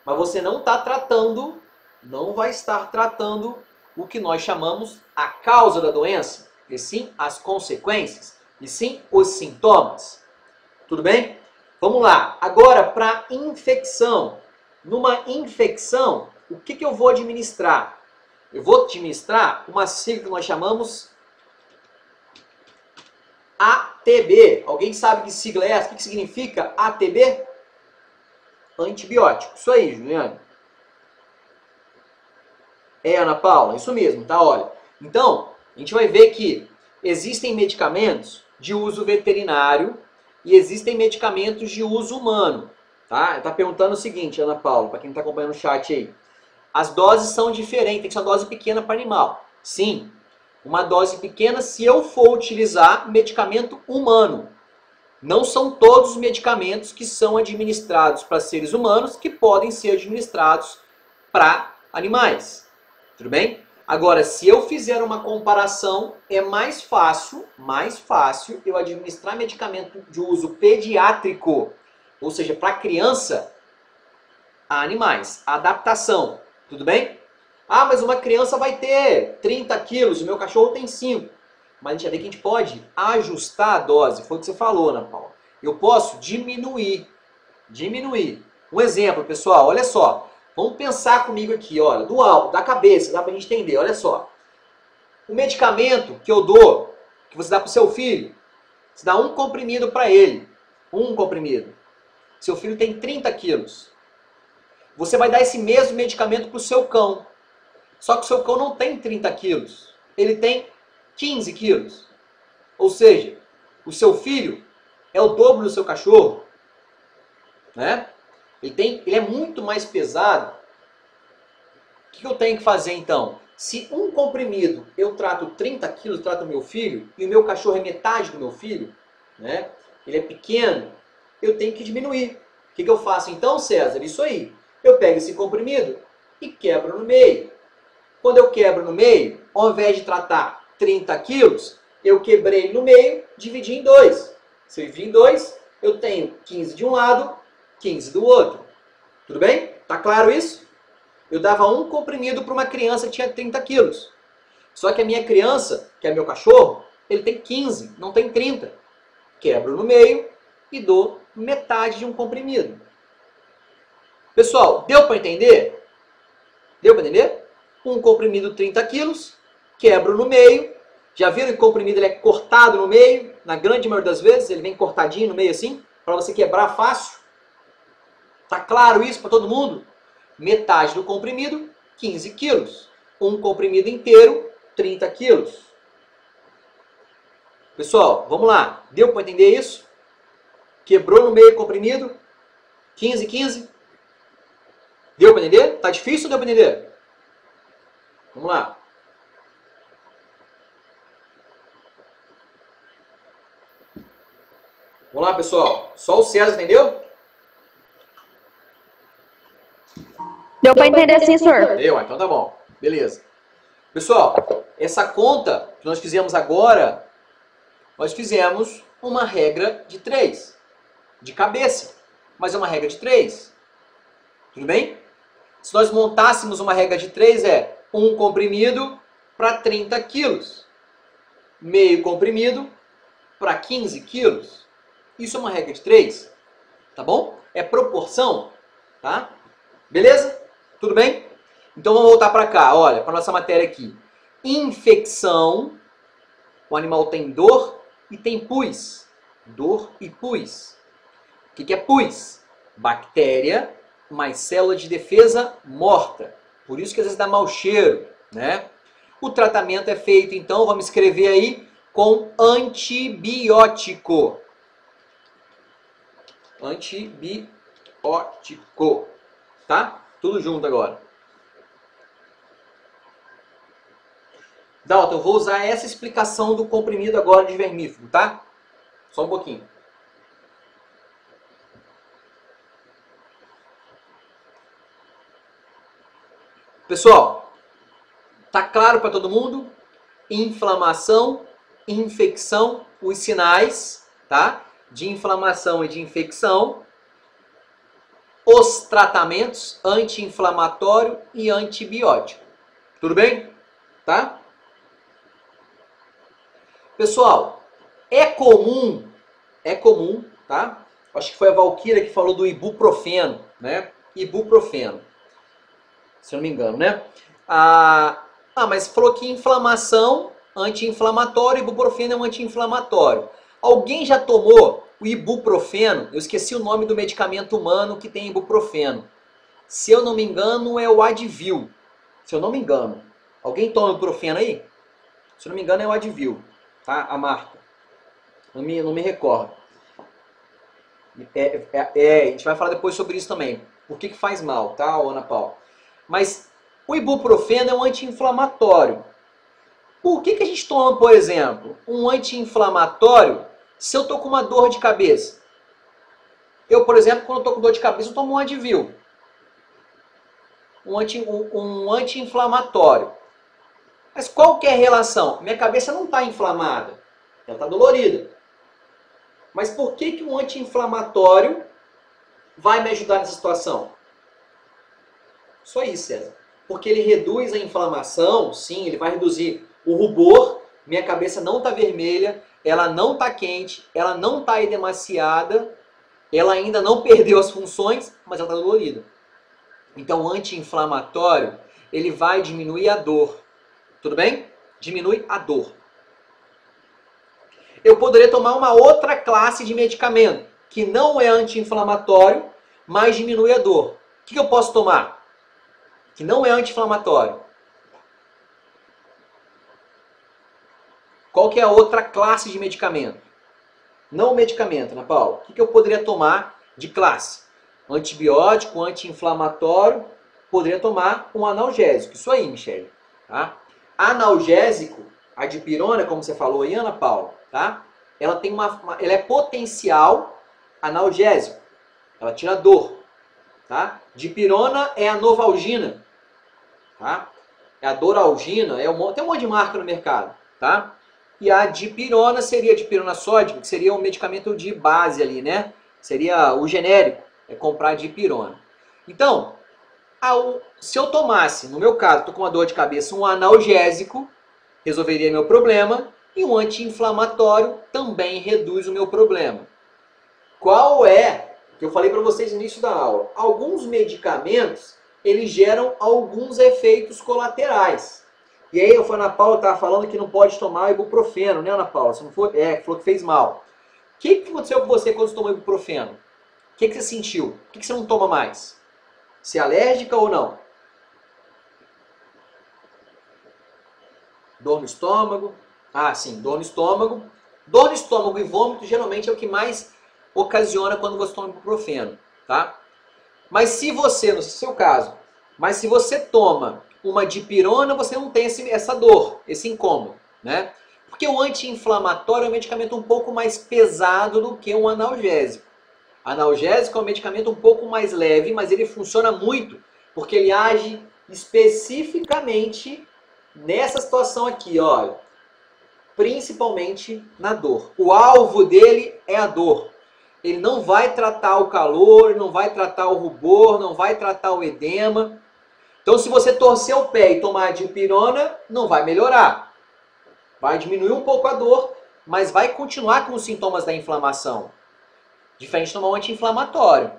Mas você não está tratando, não vai estar tratando o que nós chamamos a causa da doença, e sim as consequências, e sim os sintomas. Tudo bem? Vamos lá. Agora, para infecção. Numa infecção, o que eu vou administrar? Eu vou administrar uma sigla que nós chamamos ATB. Alguém sabe que sigla é essa? O que significa ATB? Antibiótico. Isso aí, Juliane. É, Ana Paula, isso mesmo, tá? Olha. Então, a gente vai ver que existem medicamentos de uso veterinário e existem medicamentos de uso humano. Tá? Tá perguntando o seguinte, Ana Paula, para quem está acompanhando o chat aí. As doses são diferentes, tem que ser uma dose pequena para animal. Sim, uma dose pequena se eu for utilizar medicamento humano. Não são todos os medicamentos que são administrados para seres humanos que podem ser administrados para animais. Tudo bem? Agora, se eu fizer uma comparação, é mais fácil eu administrar medicamento de uso pediátrico, ou seja, para criança, a animais. Adaptação, tudo bem? Ah, mas uma criança vai ter 30 quilos, o meu cachorro tem 5. Mas a gente já vê que a gente pode ajustar a dose, foi o que você falou, Ana Paula. Eu posso diminuir. Um exemplo, pessoal, olha só. Vamos pensar comigo aqui, olha, do alto, da cabeça, dá pra gente entender, olha só. O medicamento que eu dou, que você dá pro seu filho, você dá um comprimido para ele. Um comprimido. Seu filho tem 30 quilos. Você vai dar esse mesmo medicamento pro seu cão. Só que o seu cão não tem 30 quilos. Ele tem 15 quilos. Ou seja, o seu filho é o dobro do seu cachorro. Né? Ele é muito mais pesado. O que eu tenho que fazer então? Se um comprimido eu trato 30 quilos, trato o meu filho, e o meu cachorro é metade do meu filho, né? Ele é pequeno, eu tenho que diminuir. O que eu faço então, César? Isso aí. Eu pego esse comprimido e quebro no meio. Quando eu quebro no meio, ao invés de tratar 30 quilos, eu quebrei no meio, dividi em 2. Se eu dividir em 2, eu tenho 15 de um lado, 15 do outro. Tudo bem? Tá claro isso? Eu dava um comprimido para uma criança que tinha 30 quilos. Só que a minha criança, que é meu cachorro, ele tem 15, não tem 30. Quebro no meio e dou metade de um comprimido. Pessoal, deu para entender? Deu para entender? Um comprimido 30 quilos, quebro no meio. Já viram que o comprimido ele é cortado no meio? Na grande maioria das vezes, ele vem cortadinho no meio assim, para você quebrar fácil. Tá claro isso para todo mundo? Metade do comprimido, 15 quilos. Um comprimido inteiro, 30 quilos. Pessoal, vamos lá. Deu para entender isso? Quebrou no meio o comprimido, 15, 15. Deu para entender? Tá difícil ou deu para entender? Vamos lá. Vamos lá, pessoal. Só o César entendeu? Deu para entender sim, senhor. Deu, então tá bom. Beleza. Pessoal, essa conta que nós fizemos agora, nós fizemos uma regra de 3. De cabeça. Mas é uma regra de 3. Tudo bem? Se nós montássemos uma regra de 3, é um comprimido para 30 quilos. Meio comprimido para 15 quilos. Isso é uma regra de 3. Tá bom? É proporção. Tá? Beleza? Tudo bem? Então vamos voltar para cá. Olha, para nossa matéria aqui. Infecção. O animal tem dor e tem pus. Dor e pus. O que é pus? Bactéria mais célula de defesa morta. Por isso que às vezes dá mau cheiro, né? O tratamento é feito, então, vamos escrever aí, com antibiótico. Antibiótico. Tá? Tudo junto agora. Dalton, eu vou usar essa explicação do comprimido agora de vermífugo, tá? Só um pouquinho. Pessoal, tá claro para todo mundo? Inflamação, infecção, os sinais, tá? De inflamação e de infecção. Os tratamentos anti-inflamatório e antibiótico. Tudo bem? Tá? Pessoal, é comum, tá? Acho que foi a Valquíria que falou do ibuprofeno, né? Ibuprofeno. Se eu não me engano, né? Mas falou que inflamação, anti-inflamatório, ibuprofeno é um anti-inflamatório. Alguém já tomou o ibuprofeno? Eu esqueci o nome do medicamento humano que tem ibuprofeno. Se eu não me engano, é o Advil. Se eu não me engano. Alguém toma ibuprofeno aí? Se eu não me engano, é o Advil. Tá? A marca. Não me recordo. A gente vai falar depois sobre isso também. Por que faz mal, tá, Ana Paula? Mas o ibuprofeno é um anti-inflamatório. Por que a gente toma, por exemplo, um anti-inflamatório se eu estou com uma dor de cabeça? Eu, por exemplo, quando eu estou com dor de cabeça, eu tomo um Advil. um anti-inflamatório. Mas qual que é a relação? Minha cabeça não está inflamada, ela está dolorida. Mas por que um anti-inflamatório vai me ajudar nessa situação? Só isso, César. Porque ele reduz a inflamação, sim, ele vai reduzir o rubor, minha cabeça não está vermelha, ela não está quente, ela não está edemaciada, ela ainda não perdeu as funções, mas ela está dolorida. Então, o anti-inflamatório, ele vai diminuir a dor. Tudo bem? Diminui a dor. Eu poderia tomar uma outra classe de medicamento, que não é anti-inflamatório, mas diminui a dor. O que eu posso tomar? Que não é anti-inflamatório. Qual que é a outra classe de medicamento? Não medicamento, Ana Paula. O que eu poderia tomar de classe? Antibiótico, anti-inflamatório, poderia tomar um analgésico. Isso aí, Michele. Tá? Analgésico, a dipirona, como você falou aí, Ana Paula, tá? Ela é potencial analgésico. Ela tira dor. Tá? Dipirona é a novalgina. Tá? É a doralgina, tem um monte de marca no mercado. Tá? E a dipirona seria a dipirona sódica, que seria um medicamento de base ali, né? Seria o genérico, é comprar dipirona. Então, se eu tomasse, no meu caso, estou com uma dor de cabeça, um analgésico, resolveria meu problema, e um anti-inflamatório também reduz o meu problema. Qual é, que eu falei para vocês no início da aula, alguns medicamentos, eles geram alguns efeitos colaterais. E aí, a Ana Paula estava falando que não pode tomar ibuprofeno, né, Ana Paula? Você não foi? Falou que fez mal. O que aconteceu com você quando você tomou ibuprofeno? O que você sentiu? Por que você não toma mais? Se é alérgica ou não? Dor no estômago? Ah, sim, dor no estômago. Dor no estômago e vômito geralmente é o que mais ocasiona quando você toma ibuprofeno, tá? Mas se você, no seu caso, mas se você toma uma dipirona, você não tem essa dor, esse incômodo, né? Porque o anti-inflamatório é um medicamento um pouco mais pesado do que um analgésico. Analgésico é um medicamento um pouco mais leve, mas ele funciona muito, porque ele age especificamente nessa situação aqui, olha, principalmente na dor. O alvo dele é a dor. Ele não vai tratar o calor, não vai tratar o rubor, não vai tratar o edema. Então, se você torcer o pé e tomar dipirona, não vai melhorar. Vai diminuir um pouco a dor, mas vai continuar com os sintomas da inflamação. Diferente de tomar um anti-inflamatório.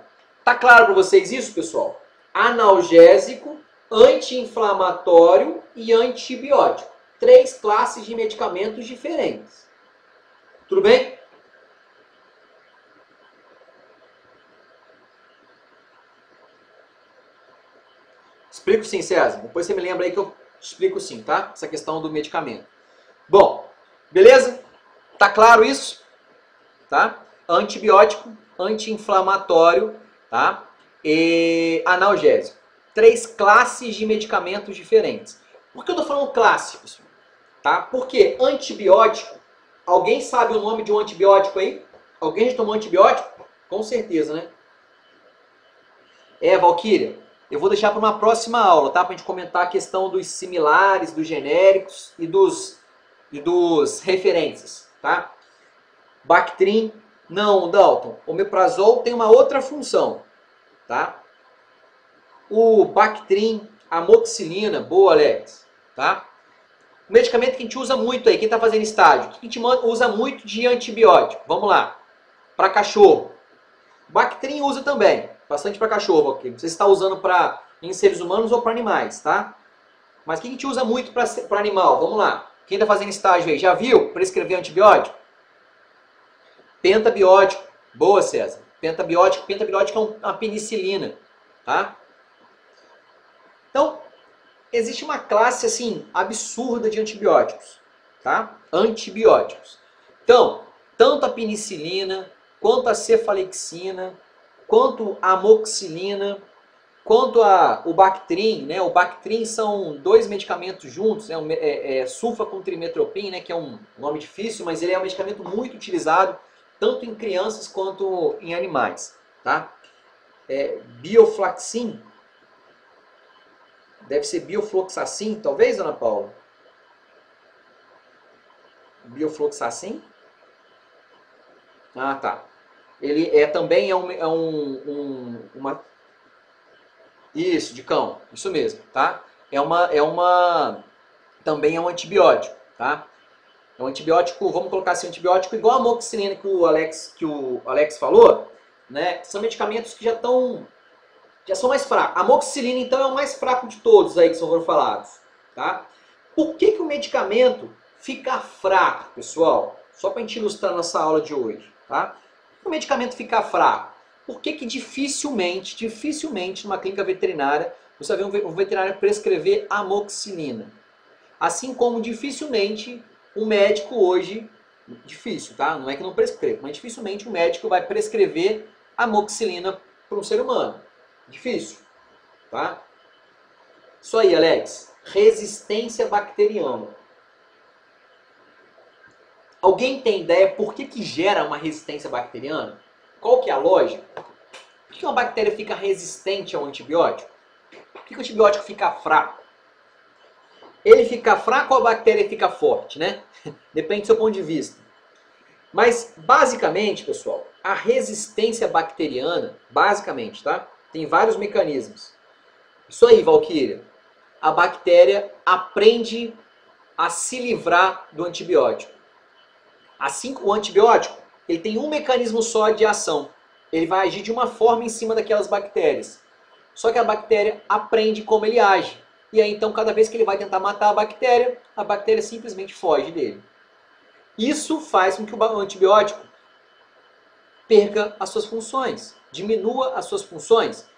Tá claro para vocês isso, pessoal? Analgésico, anti-inflamatório e antibiótico. 3 classes de medicamentos diferentes. Tudo bem? Explico sim, César. Depois você me lembra aí que eu explico sim, tá? Essa questão do medicamento. Bom, beleza? Tá claro isso? Tá? Antibiótico, anti-inflamatório, tá? E analgésico. 3 classes de medicamentos diferentes. Por que eu tô falando clássicos? Tá? Porque antibiótico, alguém sabe o nome de um antibiótico aí? Alguém já tomou antibiótico? Com certeza, né? Valquíria, eu vou deixar para uma próxima aula, tá? Para a gente comentar a questão dos similares, dos genéricos e dos referências, tá? Bactrim, não, Dalton. O omeprazol tem uma outra função, tá? O Bactrim, amoxicilina, boa, Alex, tá? O medicamento que a gente usa muito aí, quem está fazendo estágio, que a gente usa muito de antibiótico, vamos lá, para cachorro. Bactrim usa também, bastante para cachorro, ok? Não sei se está usando em seres humanos ou para animais, tá? Mas o que a gente usa muito para animal? Vamos lá. Quem está fazendo estágio aí, já viu prescrever antibiótico? Pentabiótico. Boa, César. Pentabiótico é uma penicilina, tá? Então, existe uma classe, assim, absurda de antibióticos, tá? Antibióticos. Então, tanto a penicilina, quanto a cefalexina, quanto a amoxicilina, quanto o Bactrim, né? O Bactrim são 2 medicamentos juntos, sulfa com trimetoprim, né? Que é um nome difícil, mas ele é um medicamento muito utilizado, tanto em crianças quanto em animais, tá? Bioflaxin, Deve ser biofloxacin, talvez, Ana Paula? Biofloxacin? Ah, tá. Ele também uma... Isso, de cão. Isso mesmo, tá? Também é um antibiótico, tá? É um antibiótico, vamos colocar assim, um antibiótico igual a amoxicilina que o Alex falou, né? São medicamentos que já são mais fracos. A amoxicilina, então, é o mais fraco de todos aí que foram falados, tá? Por que o medicamento fica fraco, pessoal? Só para a gente ilustrar nossa aula de hoje, tá? Por que o medicamento fica fraco? Por que dificilmente, numa clínica veterinária, você vai ver um veterinário prescrever amoxicilina? Assim como dificilmente um médico hoje, difícil, tá? Não é que não prescreva, mas dificilmente um médico vai prescrever amoxicilina para um ser humano. Difícil, tá? Isso aí, Alex. Resistência bacteriana. Alguém tem ideia por que gera uma resistência bacteriana? Qual que é a lógica? Por que uma bactéria fica resistente ao antibiótico? Por que o antibiótico fica fraco? Ele fica fraco ou a bactéria fica forte, né? Depende do seu ponto de vista. Mas, basicamente, pessoal, a resistência bacteriana, basicamente, tá? Tem vários mecanismos. Isso aí, Valquíria. A bactéria aprende a se livrar do antibiótico. Assim como o antibiótico, ele tem um mecanismo só de ação. Ele vai agir de uma forma em cima daquelas bactérias. Só que a bactéria aprende como ele age. E aí, então, cada vez que ele vai tentar matar a bactéria simplesmente foge dele. Isso faz com que o antibiótico perca as suas funções, diminua as suas funções,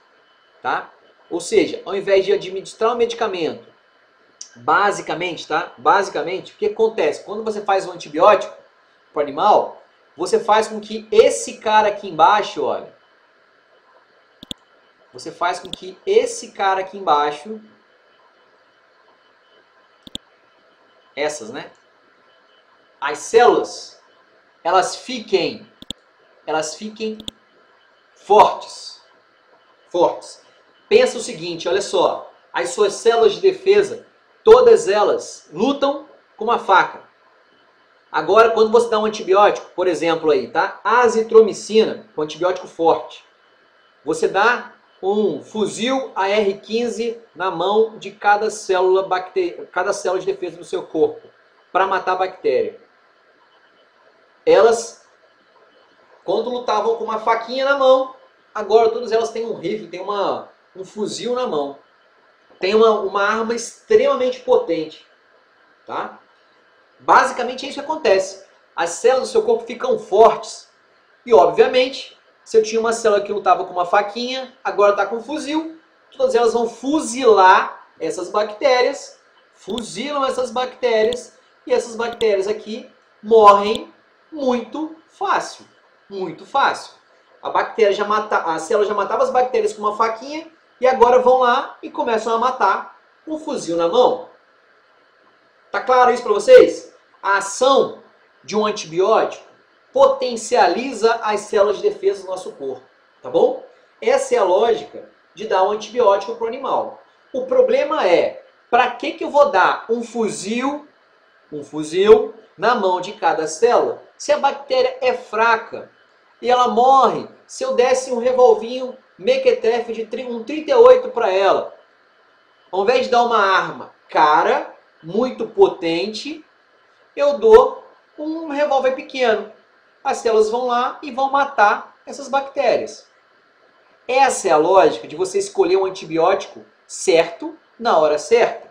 tá? Ou seja, ao invés de administrar o medicamento, basicamente, tá? Basicamente, o que acontece? Quando você faz um antibiótico para o animal, você faz com que esse cara aqui embaixo, olha, você faz com que esse cara aqui embaixo, essas, né? As células, elas fiquem fortes. Pensa o seguinte, olha só, as suas células de defesa, todas elas lutam com uma faca. Agora, quando você dá um antibiótico, por exemplo aí, tá? Azitromicina, um antibiótico forte. Você dá um fuzil AR-15 na mão de cada célula de defesa do seu corpo, para matar a bactéria. Elas, quando lutavam com uma faquinha na mão, agora todas elas têm um rifle, têm um fuzil na mão. Tem uma arma extremamente potente. Tá? Basicamente é isso que acontece. As células do seu corpo ficam fortes. E, obviamente, se eu tinha uma célula que lutava com uma faquinha, agora está com um fuzil, todas elas vão fuzilar essas bactérias, fuzilam essas bactérias, e essas bactérias aqui morrem muito fácil. Muito fácil. A célula já matava as bactérias com uma faquinha, e agora vão lá e começam a matar com um fuzil na mão. Tá claro isso para vocês? A ação de um antibiótico potencializa as células de defesa do nosso corpo, tá bom? Essa é a lógica de dar um antibiótico para o animal. O problema é, para que eu vou dar um fuzil na mão de cada célula se a bactéria é fraca e ela morre se eu desse um revolvinho mequetrefe de um 38 para ela? Ao invés de dar uma arma cara, muito potente, eu dou um revólver pequeno. As células vão lá e vão matar essas bactérias. Essa é a lógica de você escolher um antibiótico certo na hora certa.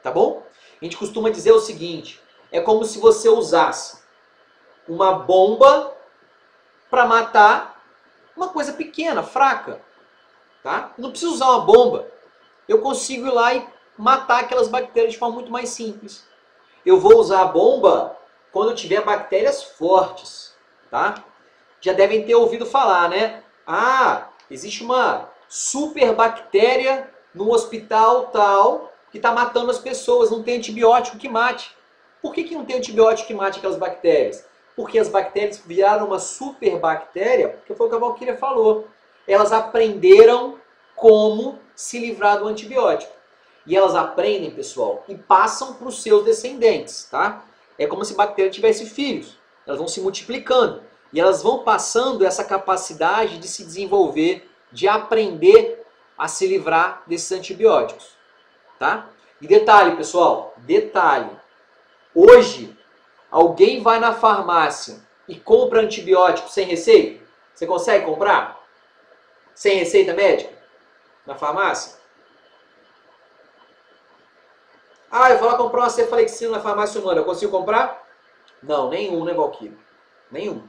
Tá bom? A gente costuma dizer o seguinte, é como se você usasse uma bomba para matar uma coisa pequena, fraca. Tá? Não preciso usar uma bomba. Eu consigo ir lá e matar aquelas bactérias de forma muito mais simples. Eu vou usar a bomba quando tiver bactérias fortes. Tá? Já devem ter ouvido falar, né? Ah, existe uma super bactéria no hospital tal que está matando as pessoas, não tem antibiótico que mate. Por que não tem antibiótico que mate aquelas bactérias? Porque as bactérias viraram uma super bactéria, porque foi o que a Valquíria falou. Elas aprenderam como se livrar do antibiótico. E elas aprendem, pessoal, e passam para os seus descendentes, tá? É como se a bactéria tivesse filhos. Elas vão se multiplicando. E elas vão passando essa capacidade de se desenvolver, de aprender a se livrar desses antibióticos, tá? E detalhe, pessoal, detalhe. Hoje, alguém vai na farmácia e compra antibiótico sem receita? Você consegue comprar? Sem receita médica? Na farmácia? Ah, eu vou lá comprar uma cefalexina na farmácia humana. Eu consigo comprar? Não, nenhum, né, Valquírio? Nenhum.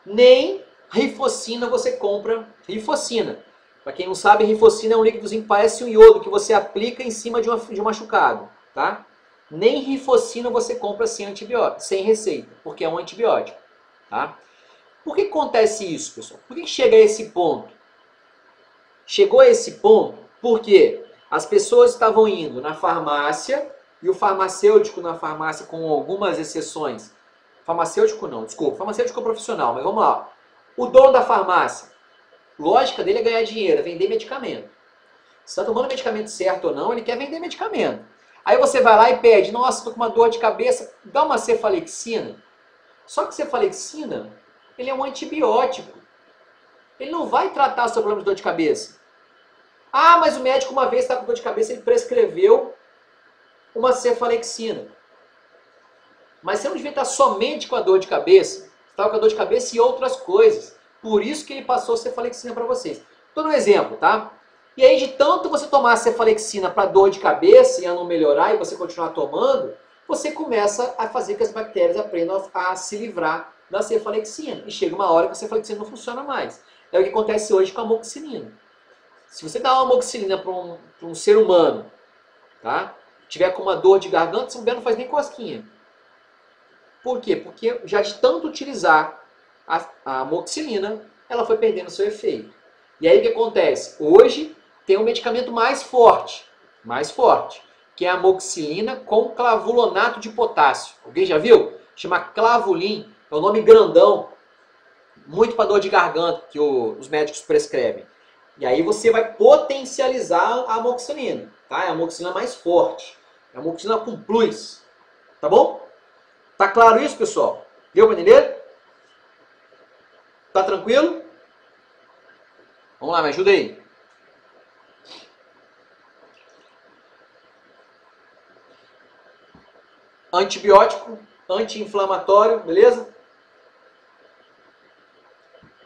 Nem rifocina você compra. Rifocina. Para quem não sabe, rifocina é um líquidozinho que parece um iodo que você aplica em cima de um machucado, tá? Nem rifocina você compra sem antibiótico, sem receita, porque é um antibiótico, tá? Por que acontece isso, pessoal? Por que chega a esse ponto? Chegou a esse ponto porque as pessoas estavam indo na farmácia e o farmacêutico na farmácia, com algumas exceções. Farmacêutico não, desculpa, farmacêutico profissional, mas vamos lá. O dono da farmácia, lógica dele é ganhar dinheiro, é vender medicamento. Se está tomando o medicamento certo ou não, ele quer vender medicamento. Aí você vai lá e pede, nossa, estou com uma dor de cabeça, dá uma cefalexina. Só que cefalexina, ele é um antibiótico. Ele não vai tratar o seu problema de dor de cabeça. Ah, mas o médico uma vez está com dor de cabeça, ele prescreveu uma cefalexina. Mas você não devia estar somente com a dor de cabeça. Você estava com a dor de cabeça e outras coisas. Por isso que ele passou a cefalexina para vocês. Estou dando um exemplo, tá? E aí, de tanto você tomar a cefalexina para dor de cabeça e a não melhorar e você continuar tomando, você começa a fazer que as bactérias aprendam a se livrar da cefalexina. E chega uma hora que a cefalexina não funciona mais. É o que acontece hoje com a amoxicilina. Se você dá uma amoxicilina para um ser humano, tá? Tiver com uma dor de garganta, esse mulher não faz nem cosquinha. Por quê? Porque já de tanto utilizar a amoxicilina, ela foi perdendo seu efeito. E aí o que acontece? Hoje tem um medicamento mais forte, que é a amoxicilina com clavulonato de potássio. Alguém já viu? Chama Clavulin, é um nome grandão, muito para dor de garganta que os médicos prescrevem. E aí você vai potencializar a amoxicilina, tá? É a amoxicilina mais forte, é a amoxicilina com plus, tá bom? Tá claro isso, pessoal? Deu para entender? Tá tranquilo? Vamos lá, me ajuda aí. Antibiótico, anti-inflamatório, beleza?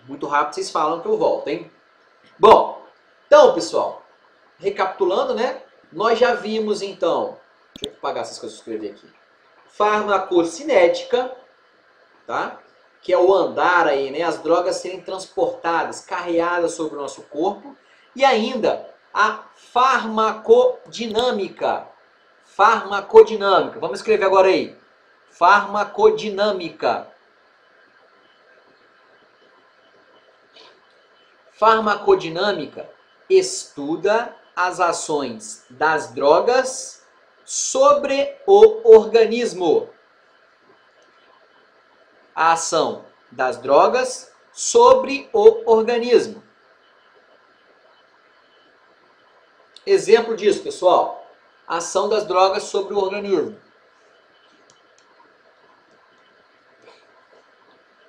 Muito rápido vocês falam que eu volto, hein? Bom, então, pessoal, recapitulando, né? Nós já vimos, então, deixa eu apagar essas coisas que eu escrevi aqui. Farmacocinética, tá? Que é o andar aí, né? As drogas serem transportadas, carreadas sobre o nosso corpo. E ainda a farmacodinâmica. Farmacodinâmica. Vamos escrever agora aí. Farmacodinâmica. Farmacodinâmica estuda as ações das drogas sobre o organismo. A ação das drogas sobre o organismo. Exemplo disso, pessoal. Ação das drogas sobre o organismo.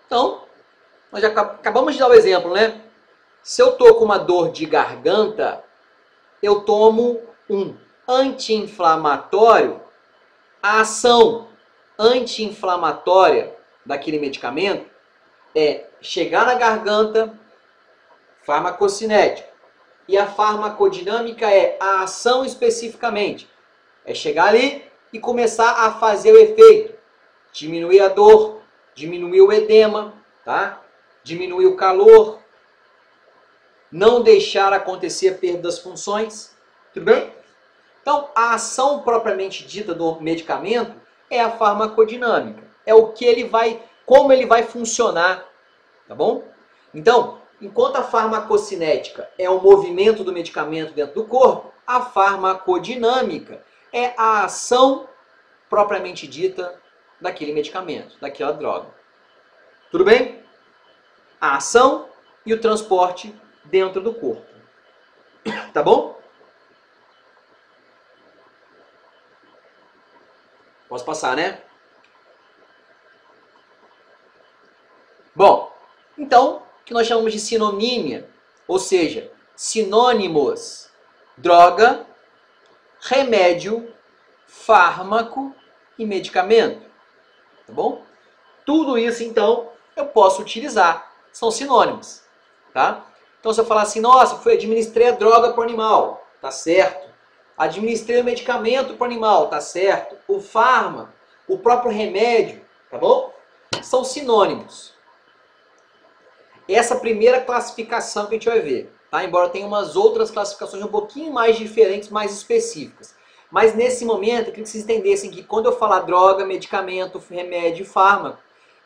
Então, nós já acabamos de dar o exemplo, né? Se eu estou com uma dor de garganta, eu tomo um anti-inflamatório. A ação anti-inflamatória daquele medicamento é chegar na garganta, farmacocinética. E a farmacodinâmica é a ação especificamente. É chegar ali e começar a fazer o efeito. Diminuir a dor, diminuir o edema, tá? Diminuir o calor, não deixar acontecer a perda das funções. Tudo bem? Então, a ação propriamente dita do medicamento é a farmacodinâmica. É o que ele vai, como ele vai funcionar, tá bom? Então, enquanto a farmacocinética é o movimento do medicamento dentro do corpo, a farmacodinâmica é a ação propriamente dita daquele medicamento, daquela droga. Tudo bem? A ação e o transporte dentro do corpo. Tá bom? Posso passar, né? Bom, então, o que nós chamamos de sinonímia, ou seja, sinônimos: droga, remédio, fármaco e medicamento. Tá bom? Tudo isso, então, eu posso utilizar. São sinônimos. Tá? Então, se eu falar assim, nossa, administrei a droga para o animal, tá certo. Administrei o medicamento para o animal, tá certo. O fármaco, o próprio remédio, tá bom? São sinônimos. Essa primeira classificação que a gente vai ver, tá? Embora tenha umas outras classificações um pouquinho mais diferentes, mais específicas. Mas nesse momento, eu queria que vocês entendessem que quando eu falar droga, medicamento, remédio e fármaco,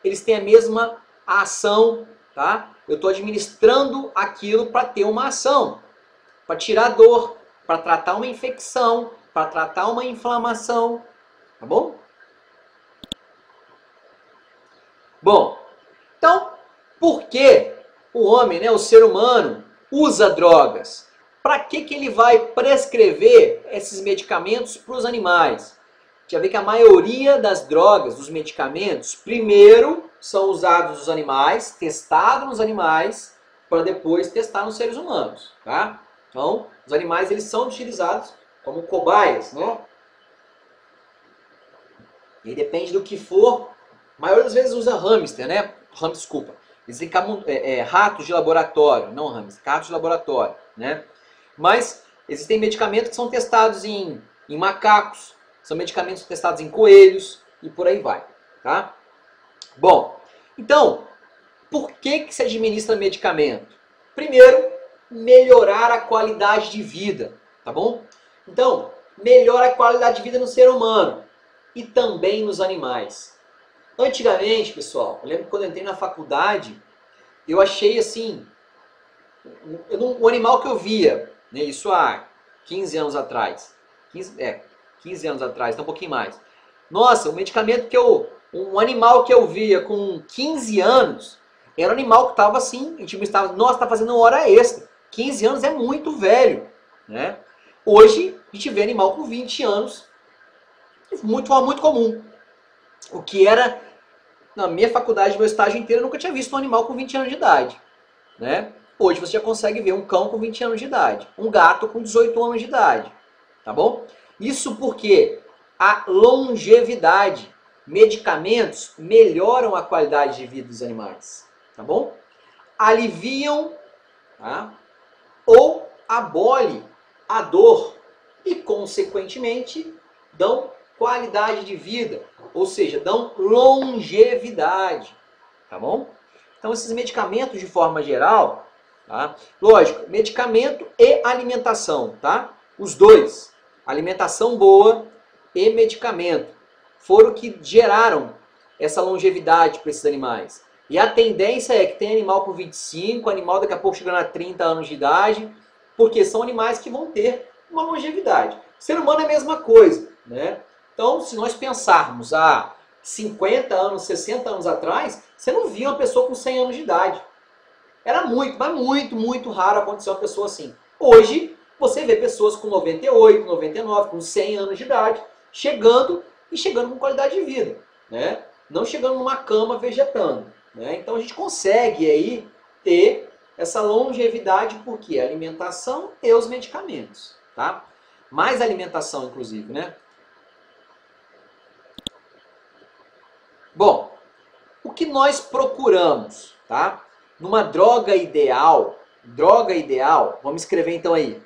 eles têm a mesma ação, tá? Eu estou administrando aquilo para ter uma ação, para tirar dor, para tratar uma infecção, para tratar uma inflamação, tá bom? Bom, então, por que o homem, né, o ser humano, usa drogas? Para que ele vai prescrever esses medicamentos para os animais? Já vê que a maioria das drogas, dos medicamentos, primeiro são usados nos animais, testados nos animais, para depois testar nos seres humanos, tá? Então, os animais eles são utilizados como cobaias, né? E depende do que for. A maioria das vezes usa hamster, né? Desculpa. Existem ratos de laboratório, não hamster, ratos de laboratório, né? Mas existem medicamentos que são testados em macacos, são medicamentos testados em coelhos e por aí vai, tá? Bom, então, por que se administra medicamento? Primeiro, melhorar a qualidade de vida, tá bom? Então, melhora a qualidade de vida no ser humano e também nos animais. Antigamente, pessoal, eu lembro que quando eu entrei na faculdade, eu achei assim, o animal que eu via, né, isso há 15 anos atrás, 15 anos atrás, tá um pouquinho mais. Nossa, o medicamento um animal que eu via com 15 anos, era um animal que estava assim, a gente estava, nossa, tá fazendo hora extra. 15 anos é muito velho, né? Hoje, a gente vê animal com 20 anos, muito comum. O que era, na minha faculdade, meu estágio inteiro, eu nunca tinha visto um animal com 20 anos de idade, né? Hoje você já consegue ver um cão com 20 anos de idade, um gato com 18 anos de idade, tá bom? Isso porque a longevidade, medicamentos melhoram a qualidade de vida dos animais, tá bom? Aliviam, tá? Ou abole a dor e, consequentemente, dão qualidade de vida, ou seja, dão longevidade, tá bom? Então, esses medicamentos, de forma geral, tá? Lógico, medicamento e alimentação, tá? Os dois, alimentação boa e medicamento, foram que geraram essa longevidade para esses animais. E a tendência é que tem animal com 25, animal daqui a pouco chegando a 30 anos de idade, porque são animais que vão ter uma longevidade. O ser humano é a mesma coisa, né? Então, se nós pensarmos há 50 anos, 60 anos atrás, você não via uma pessoa com 100 anos de idade. Era muito raro acontecer uma pessoa assim. Hoje, você vê pessoas com 98, 99, com 100 anos de idade, chegando com qualidade de vida, né? Não chegando numa cama vegetando, né? Então, a gente consegue aí ter essa longevidade porque a alimentação e os medicamentos, tá? Mais alimentação, inclusive, né? Bom, o que nós procuramos, tá? Numa droga ideal, vamos escrever então aí,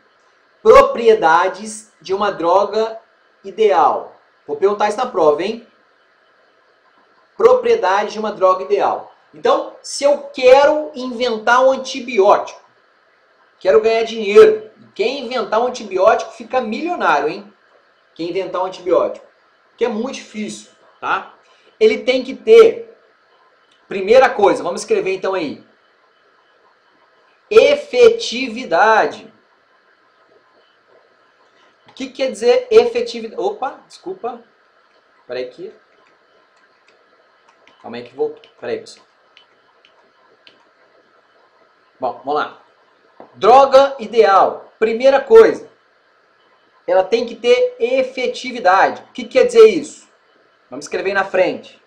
propriedades de uma droga ideal. Vou perguntar isso na prova, hein? Propriedades de uma droga ideal. Então, se eu quero inventar um antibiótico, quero ganhar dinheiro, quem inventar um antibiótico fica milionário, hein? Quem inventar um antibiótico, que é muito difícil, tá? Ele tem que ter, primeira coisa, vamos escrever então aí, efetividade. O que quer dizer efetividade? Opa, desculpa. Peraí aqui. Calma aí que voltou. Peraí, pessoal. Bom, vamos lá. Droga ideal. Primeira coisa, ela tem que ter efetividade. O que quer dizer isso? Vamos escrever aí na frente.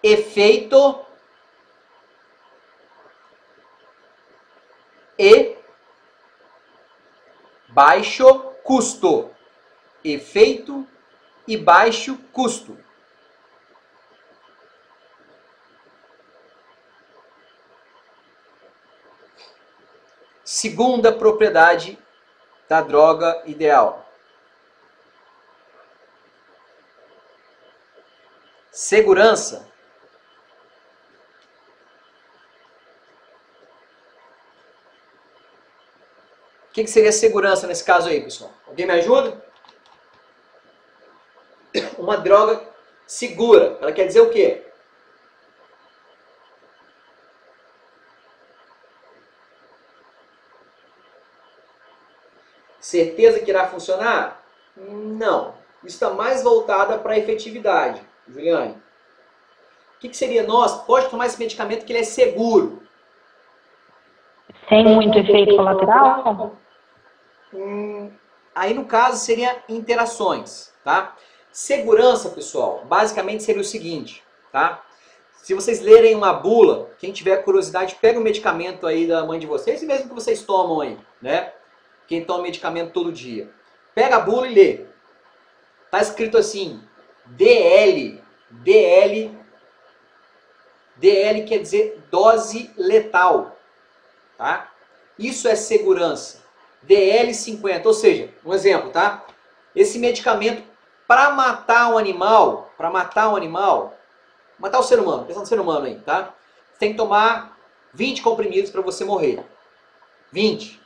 Efeito e baixo custo. Efeito e baixo custo. Segunda propriedade da droga ideal. Segurança. O que seria segurança nesse caso aí, pessoal? Alguém me ajuda? Uma droga segura. Ela quer dizer o quê? Certeza que irá funcionar? Não. Isso está mais voltada para a efetividade, Juliane. O que seria? Nós pode tomar esse medicamento que ele é seguro. Sem muito efeito colateral? Aí no caso seria interações, tá? Segurança, pessoal, basicamente seria o seguinte, tá? Se vocês lerem uma bula, quem tiver curiosidade, pega o medicamento aí da mãe de vocês, e mesmo que vocês tomam aí, né? Quem toma medicamento todo dia. Pega a bula e lê. Tá escrito assim, DL. DL quer dizer dose letal, tá? Isso é segurança. DL50, ou seja, um exemplo, tá? Esse medicamento para matar um animal, matar o ser humano, pensando no ser humano aí, tá? Você tem que tomar 20 comprimidos para você morrer. 20.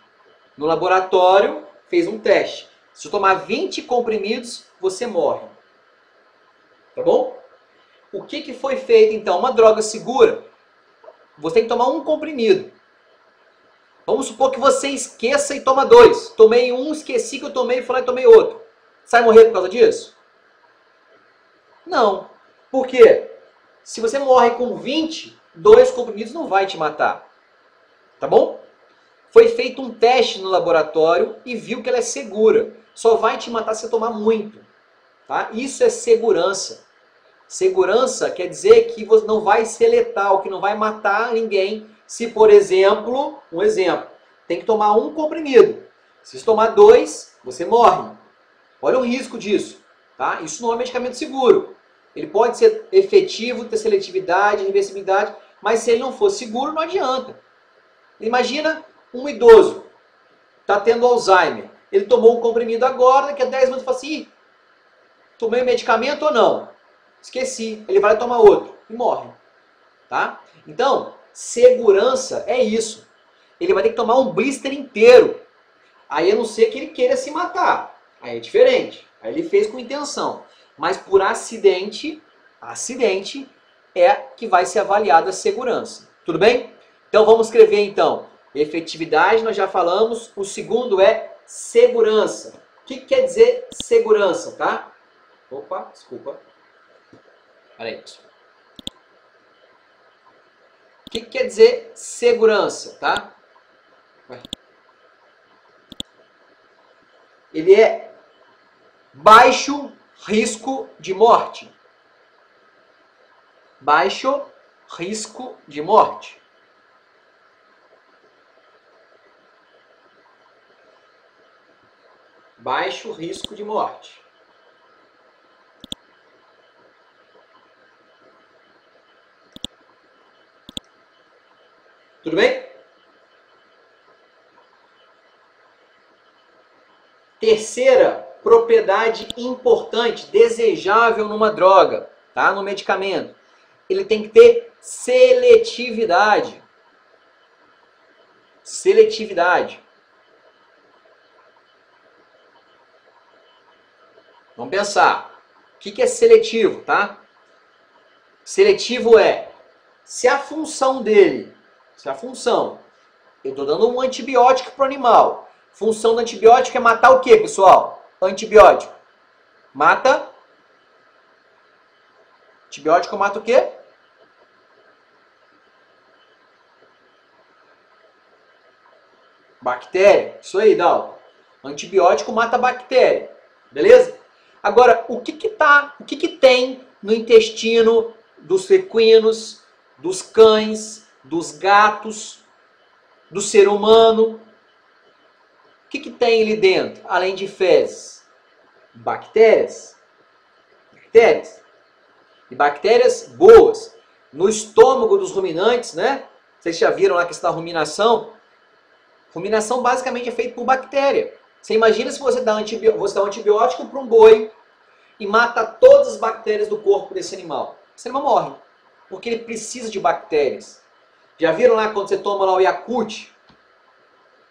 No laboratório, fez um teste. Se eu tomar 20 comprimidos, você morre. Tá bom? O que foi feito então? Uma droga segura, você tem que tomar um comprimido. Vamos supor que você esqueça e toma 2. Tomei um, esqueci que eu tomei, fui lá e tomei outro. Você vai morrer por causa disso? Não. Por quê? Se você morre com 20, 2 comprimidos não vai te matar. Tá bom? Foi feito um teste no laboratório e viu que ela é segura. Só vai te matar se você tomar muito. Tá? Isso é segurança. Segurança quer dizer que você não vai ser letal, que não vai matar ninguém. Se, por exemplo, tem que tomar um comprimido. Se você tomar 2, você morre. Olha o risco disso. Tá? Isso não é medicamento seguro. Ele pode ser efetivo, ter seletividade, reversibilidade, mas se ele não for seguro, não adianta. Imagina um idoso, está tendo Alzheimer. Ele tomou um comprimido agora, daqui a 10 minutos fala assim, tomei o medicamento ou não? Esqueci. Ele vai tomar outro e morre. Tá? Então, segurança é isso. Ele vai ter que tomar um blister inteiro. Aí a não ser que ele queira se matar. Aí é diferente. Aí ele fez com intenção. Mas por acidente é que vai ser avaliada a segurança. Tudo bem? Então vamos escrever então. Efetividade, nós já falamos. O segundo é segurança. O que quer dizer segurança, tá? Opa, desculpa. Peraí, pessoal. O que quer dizer segurança, tá? Ele é baixo risco de morte. Baixo risco de morte. Baixo risco de morte. Tudo bem? Terceira propriedade importante, desejável numa droga, tá? No medicamento. Ele tem que ter seletividade. Seletividade. Vamos pensar. O que é seletivo, tá? Seletivo é se a função dele, eu estou dando um antibiótico para o animal. Função do antibiótico é matar o quê, pessoal? Antibiótico. Mata. Antibiótico mata o quê? Bactéria. Isso aí, Dalton. Antibiótico mata a bactéria, beleza? Agora, o que tem no intestino dos equinos, dos cães, dos gatos, do ser humano? O que tem ali dentro, além de fezes? Bactérias. Bactérias. E bactérias boas. No estômago dos ruminantes, né? Vocês já viram lá que está a ruminação? Ruminação basicamente é feita por bactéria. Você imagina se você dá um antibiótico para um boi e mata todas as bactérias do corpo desse animal. Esse animal morre, porque ele precisa de bactérias. Já viram lá quando você toma lá o Yakult?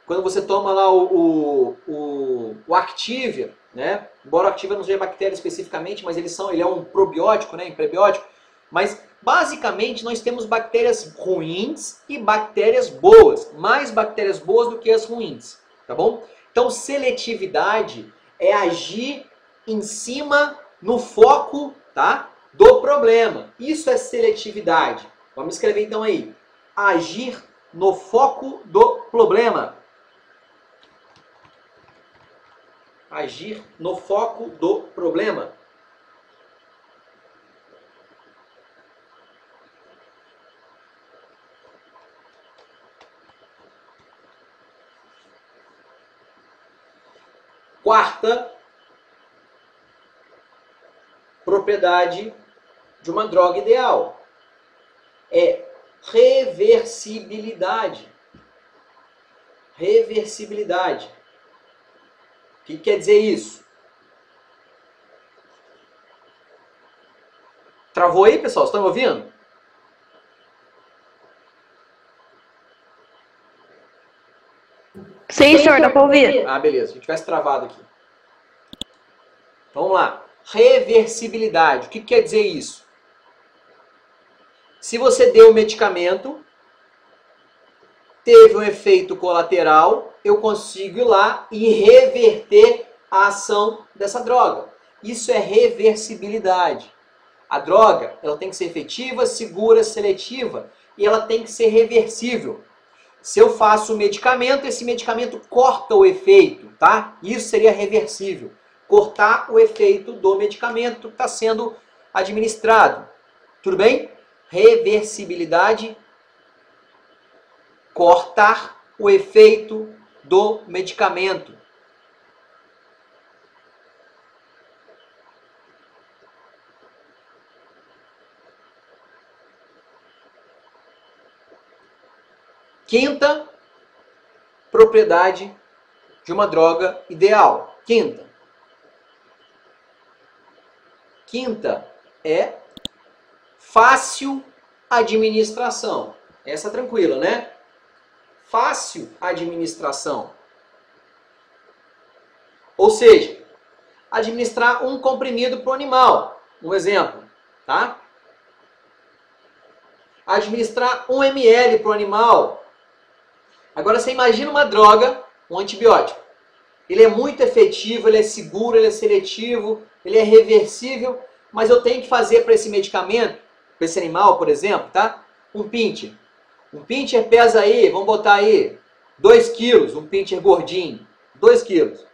Quando você toma lá o Activia, né? Embora o Activia não seja bactéria especificamente, mas ele é um probiótico, né? Um prebiótico. Mas basicamente nós temos bactérias ruins e bactérias boas. Mais bactérias boas do que as ruins, tá bom? Então seletividade é agir em cima, no foco, tá? Do problema. Isso é seletividade. Vamos escrever então aí. Agir no foco do problema. Agir no foco do problema. Quarta propriedade de uma droga ideal é reversibilidade. Reversibilidade. O que quer dizer isso? Travou aí, pessoal? Estão me ouvindo? Sim, senhor, dá para ouvir. Ah, beleza. A gente tivesse travado aqui. Vamos lá. Reversibilidade. O que quer dizer isso? Se você deu um medicamento, teve um efeito colateral, eu consigo ir lá e reverter a ação dessa droga. Isso é reversibilidade. A droga, ela tem que ser efetiva, segura, seletiva e ela tem que ser reversível. Se eu faço um medicamento, esse medicamento corta o efeito, tá? Isso seria reversível. Cortar o efeito do medicamento que está sendo administrado. Tudo bem? Reversibilidade, cortar o efeito do medicamento. Quinta propriedade de uma droga ideal. Quinta é fácil administração. Essa tranquila, né? Fácil administração. Ou seja, administrar um comprimido para o animal. Um exemplo, tá? Administrar 1 ml para o animal. Agora você imagina uma droga, um antibiótico. Ele é muito efetivo, ele é seguro, ele é seletivo, ele é reversível, mas eu tenho que fazer para esse medicamento, para esse animal, por exemplo, tá? Um pincher. Um pincher pesa aí, vamos botar aí, 2 quilos, um pincher gordinho, 2 quilos.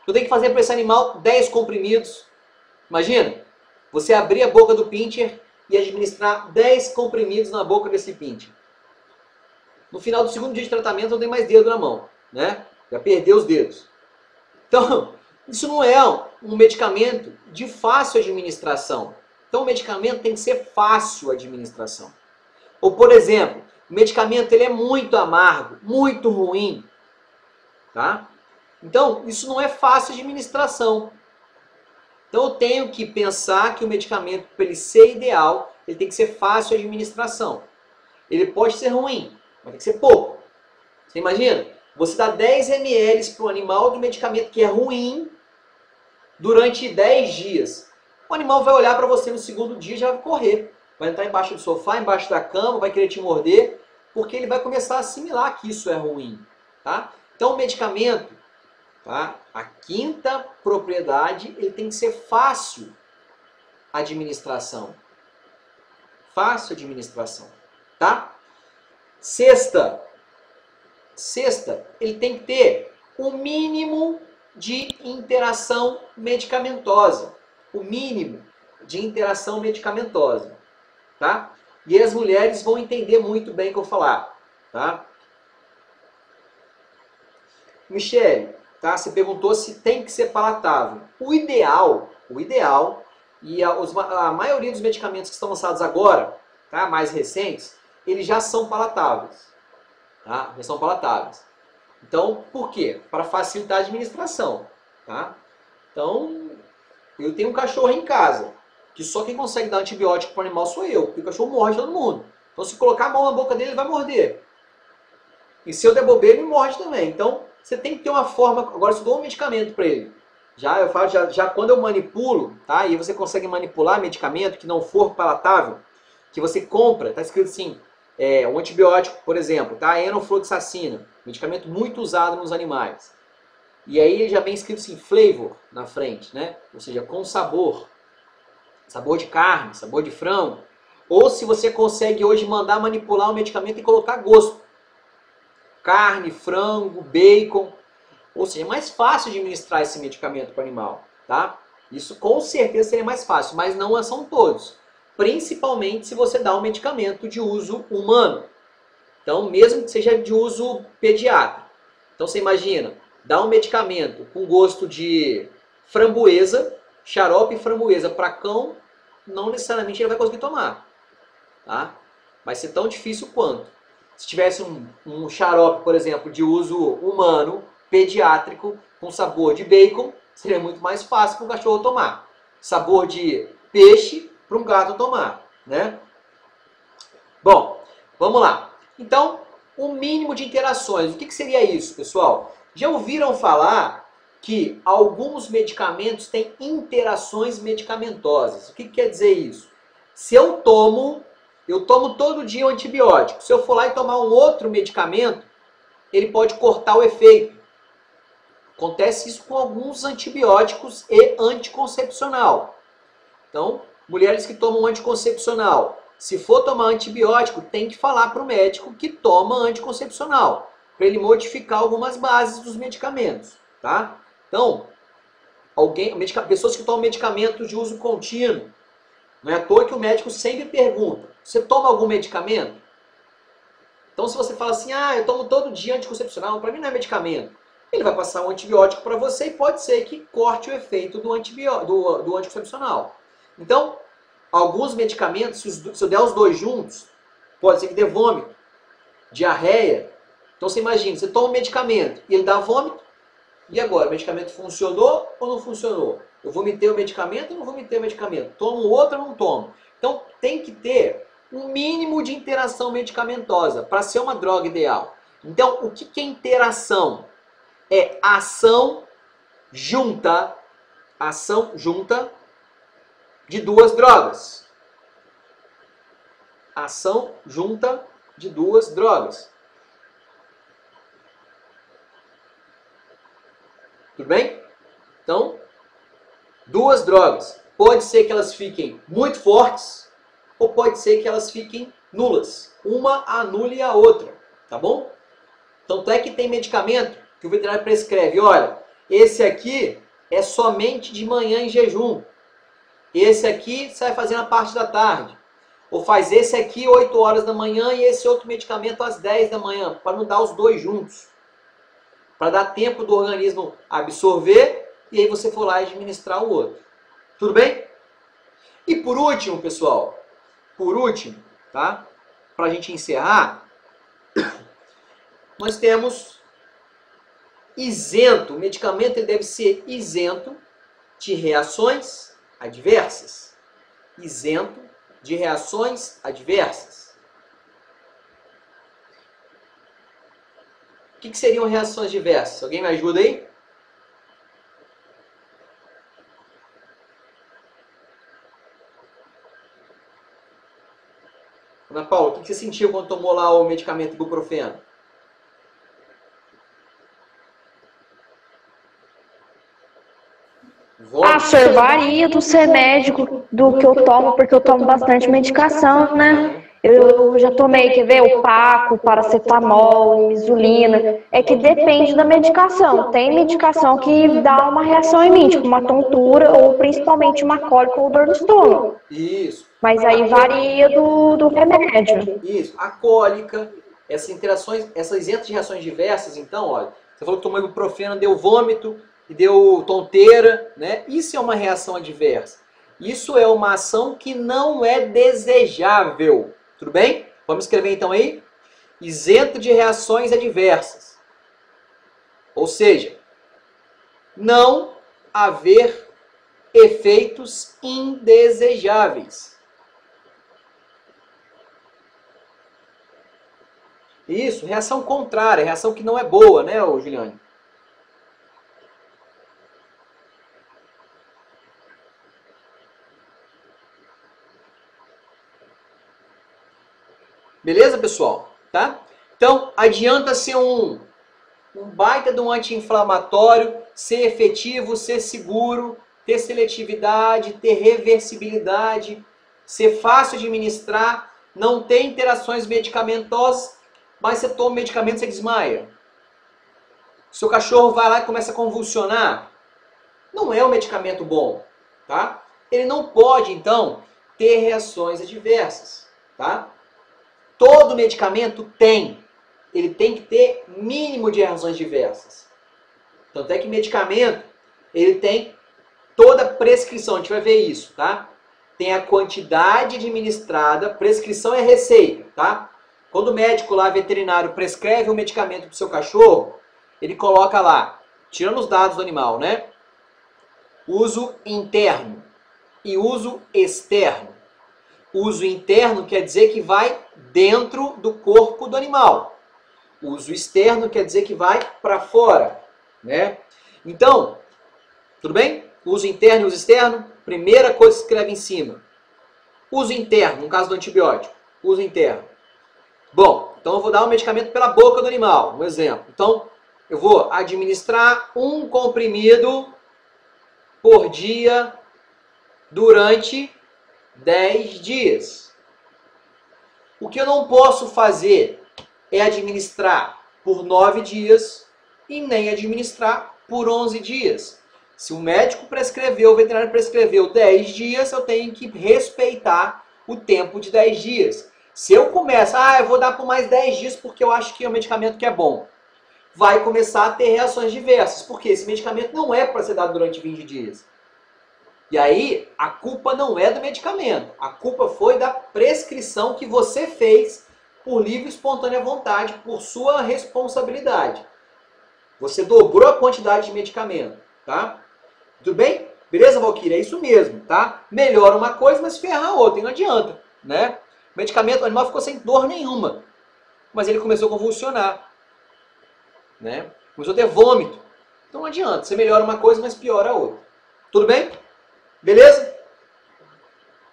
Eu tenho que fazer para esse animal 10 comprimidos. Imagina, você abrir a boca do pincher e administrar 10 comprimidos na boca desse pincher. No final do segundo dia de tratamento não tem mais dedo na mão, né? Já perdeu os dedos. Então, isso não é um medicamento de fácil administração. Então, o medicamento tem que ser fácil a administração. Ou, por exemplo, o medicamento ele é muito amargo, muito ruim, tá? Então, isso não é fácil de administração. Então, eu tenho que pensar que o medicamento, para ele ser ideal, ele tem que ser fácil de administração. Ele pode ser ruim, mas tem que ser pouco. Você imagina? Você dá 10 ml para o animal de medicamento que é ruim durante 10 dias. O animal vai olhar para você no segundo dia e já vai correr. Vai entrar embaixo do sofá, embaixo da cama, vai querer te morder, porque ele vai começar a assimilar que isso é ruim. Tá? Então, o medicamento, tá? A quinta propriedade, ele tem que ser fácil a administração. Fácil a administração. Tá? Sexta, ele tem que ter o mínimo de interação medicamentosa. O mínimo de interação medicamentosa, tá? E as mulheres vão entender muito bem o que eu falar, tá? Michele, tá? Você perguntou se tem que ser palatável. O ideal, e a maioria dos medicamentos que estão lançados agora, tá? Mais recentes, eles já são palatáveis, tá? Já são palatáveis. Então, por quê? Para facilitar a administração, tá? Então, eu tenho um cachorro em casa, que só quem consegue dar antibiótico para o animal sou eu, porque o cachorro morde todo mundo. Então, se colocar a mão na boca dele, ele vai morder. E se eu der bobeira, ele morde também. Então, você tem que ter uma forma... Agora, se eu dou um medicamento para ele, eu falo, quando eu manipulo, tá? E você consegue manipular medicamento que não for palatável, que você compra, tá escrito assim, um antibiótico, por exemplo, tá? Enofloxacina, medicamento muito usado nos animais. E aí já vem escrito assim, flavor na frente, né? Ou seja, com sabor. Sabor de carne, sabor de frango. Ou se você consegue hoje mandar manipular o medicamento e colocar gosto. Carne, frango, bacon. Ou seja, é mais fácil de administrar esse medicamento para o animal, tá? Isso com certeza seria mais fácil, mas não são todos. Principalmente se você dá um medicamento de uso humano. Então, mesmo que seja de uso pediátrico. Então, você imagina, dá um medicamento com gosto de framboesa, xarope e framboesa para cão, não necessariamente ele vai conseguir tomar. Tá? Vai ser tão difícil quanto. Se tivesse um xarope, por exemplo, de uso humano, pediátrico, com sabor de bacon, seria muito mais fácil para o cachorro tomar. Sabor de peixe, para um gato tomar, né? Bom, vamos lá. Então, o mínimo de interações. O que seria isso, pessoal? Já ouviram falar que alguns medicamentos têm interações medicamentosas. O que quer dizer isso? Se eu tomo todo dia um antibiótico. Se eu for lá e tomar um outro medicamento, ele pode cortar o efeito. Acontece isso com alguns antibióticos e anticoncepcional. Então, mulheres que tomam anticoncepcional, se for tomar antibiótico, tem que falar para o médico que toma anticoncepcional, para ele modificar algumas bases dos medicamentos, tá? Então, pessoas que tomam medicamentos de uso contínuo, não é à toa que o médico sempre pergunta, você toma algum medicamento? Então, se você fala assim, eu tomo todo dia anticoncepcional, para mim não é medicamento, ele vai passar um antibiótico para você e pode ser que corte o efeito do anticoncepcional. Então, alguns medicamentos, se eu der os dois juntos, pode ser que dê vômito, diarreia. Então você imagina, você toma um medicamento e ele dá vômito, e agora? O medicamento funcionou ou não funcionou? Eu vomitei o medicamento ou não vomitei o medicamento? Tomo outro ou não tomo? Então tem que ter um mínimo de interação medicamentosa para ser uma droga ideal. Então o que é interação? É ação junta de duas drogas. Ação junta de duas drogas. Tudo bem? Então, duas drogas. Pode ser que elas fiquem muito fortes ou pode ser que elas fiquem nulas. Uma anule a outra, tá bom? Tanto é que tem medicamento que o veterinário prescreve. Olha, esse aqui é somente de manhã em jejum. Esse aqui você vai fazer na parte da tarde. Ou faz esse aqui 8 horas da manhã e esse outro medicamento às 10 da manhã, para não dar os dois juntos. Para dar tempo do organismo absorver e aí você for lá e administrar o outro. Tudo bem? E por último, pessoal, tá? Para a gente encerrar, nós temos isento. O medicamento ele deve ser isento de reações adversas. Isento de reações adversas. O que seriam reações adversas? Alguém me ajuda aí? Ana Paula, o que você sentiu quando tomou lá o medicamento ibuprofeno? Varia do ser médico do que eu tomo, porque eu tomo bastante medicação, né? Eu já tomei, quer ver, o Paco, paracetamol, insulina. É que depende da medicação. Tem medicação que dá uma reação em mim, tipo uma tontura ou principalmente uma cólica ou dor no estômago. Isso. Mas aí varia do remédio. Isso. A cólica, essas interações, essas isentas de reações diversas, então, olha, você falou que tomou ibuprofeno, deu vômito e deu tonteira, né? Isso é uma reação adversa. Isso é uma ação que não é desejável. Tudo bem? Vamos escrever então aí? Isento de reações adversas. Ou seja, não haver efeitos indesejáveis. Isso, reação contrária, reação que não é boa, né, Juliane? Beleza, pessoal? Tá? Então, adianta ser um baita de um anti-inflamatório, ser efetivo, ser seguro, ter seletividade, ter reversibilidade, ser fácil de administrar, não ter interações medicamentosas, mas você toma medicamento e você desmaia. Seu cachorro vai lá e começa a convulsionar. Não é um medicamento bom, tá? Ele não pode, então, ter reações adversas, tá? Todo medicamento tem. Ele tem que ter mínimo de reações diversas. Tanto é que medicamento, ele tem toda prescrição. A gente vai ver isso, tá? Tem a quantidade administrada, prescrição é receita, tá? Quando o médico lá, veterinário, prescreve um medicamento para o seu cachorro, ele coloca lá, tirando os dados do animal, né? Uso interno e uso externo. Uso interno quer dizer que vai dentro do corpo do animal. Uso externo quer dizer que vai para fora, né? Então, tudo bem? Uso interno e uso externo, primeira coisa que se escreve em cima. Uso interno, no caso do antibiótico, uso interno. Bom, então eu vou dar um medicamento pela boca do animal, um exemplo. Então, eu vou administrar um comprimido por dia durante 10 dias. O que eu não posso fazer é administrar por 9 dias e nem administrar por 11 dias. Se o médico prescreveu, o veterinário prescreveu 10 dias, eu tenho que respeitar o tempo de 10 dias. Se eu começo, eu vou dar por mais 10 dias porque eu acho que é um medicamento que é bom, vai começar a ter reações diversas, porque esse medicamento não é para ser dado durante 20 dias. E aí, a culpa não é do medicamento, a culpa foi da prescrição que você fez por livre e espontânea vontade, por sua responsabilidade. Você dobrou a quantidade de medicamento, tá? Tudo bem? Beleza, Valquíria? É isso mesmo, tá? Melhora uma coisa, mas ferra a outra, e não adianta, né? O medicamento, o animal ficou sem dor nenhuma, mas ele começou a convulsionar, né? Começou a ter vômito. Então não adianta, você melhora uma coisa, mas piora a outra. Tudo bem? Beleza?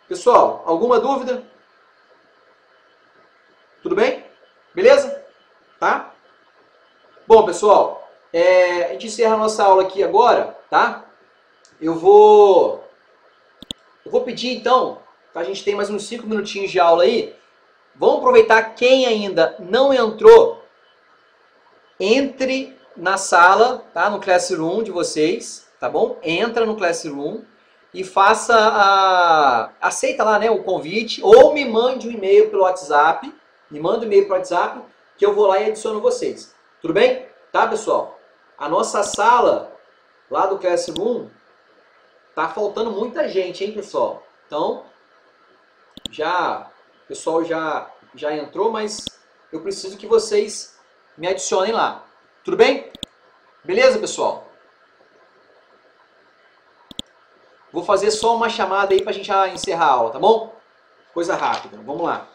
Pessoal, alguma dúvida? Tudo bem? Beleza? Tá? Bom, pessoal, a gente encerra a nossa aula aqui agora, tá? Eu vou pedir então, a gente tem mais uns 5 minutinhos de aula aí. Vamos aproveitar quem ainda não entrou, entre na sala, tá? No Classroom de vocês, tá bom? Entra no Classroom e aceita lá, né, o convite, ou me mande um e-mail pelo WhatsApp, me manda um e-mail pelo WhatsApp, que eu vou lá e adiciono vocês. Tudo bem? Tá, pessoal? A nossa sala lá do Classroom tá faltando muita gente, hein, pessoal? Então, o pessoal já entrou, mas eu preciso que vocês me adicionem lá. Tudo bem? Beleza, pessoal? Vou fazer só uma chamada aí pra gente já encerrar a aula, tá bom? Coisa rápida, vamos lá.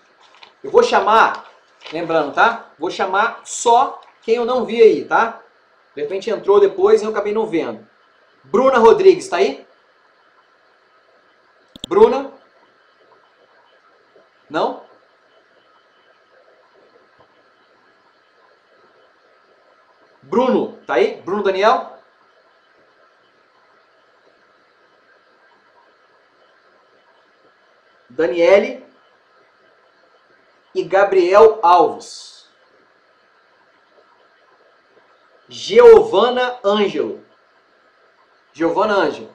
Eu vou chamar, lembrando, tá? Vou chamar só quem eu não vi aí, tá? De repente entrou depois e eu acabei não vendo. Bruna Rodrigues, tá aí? Bruna? Não? Bruno, tá aí? Bruno Daniel? Daniele? e Gabriel Alves. Giovana Ângelo. Giovana Ângelo.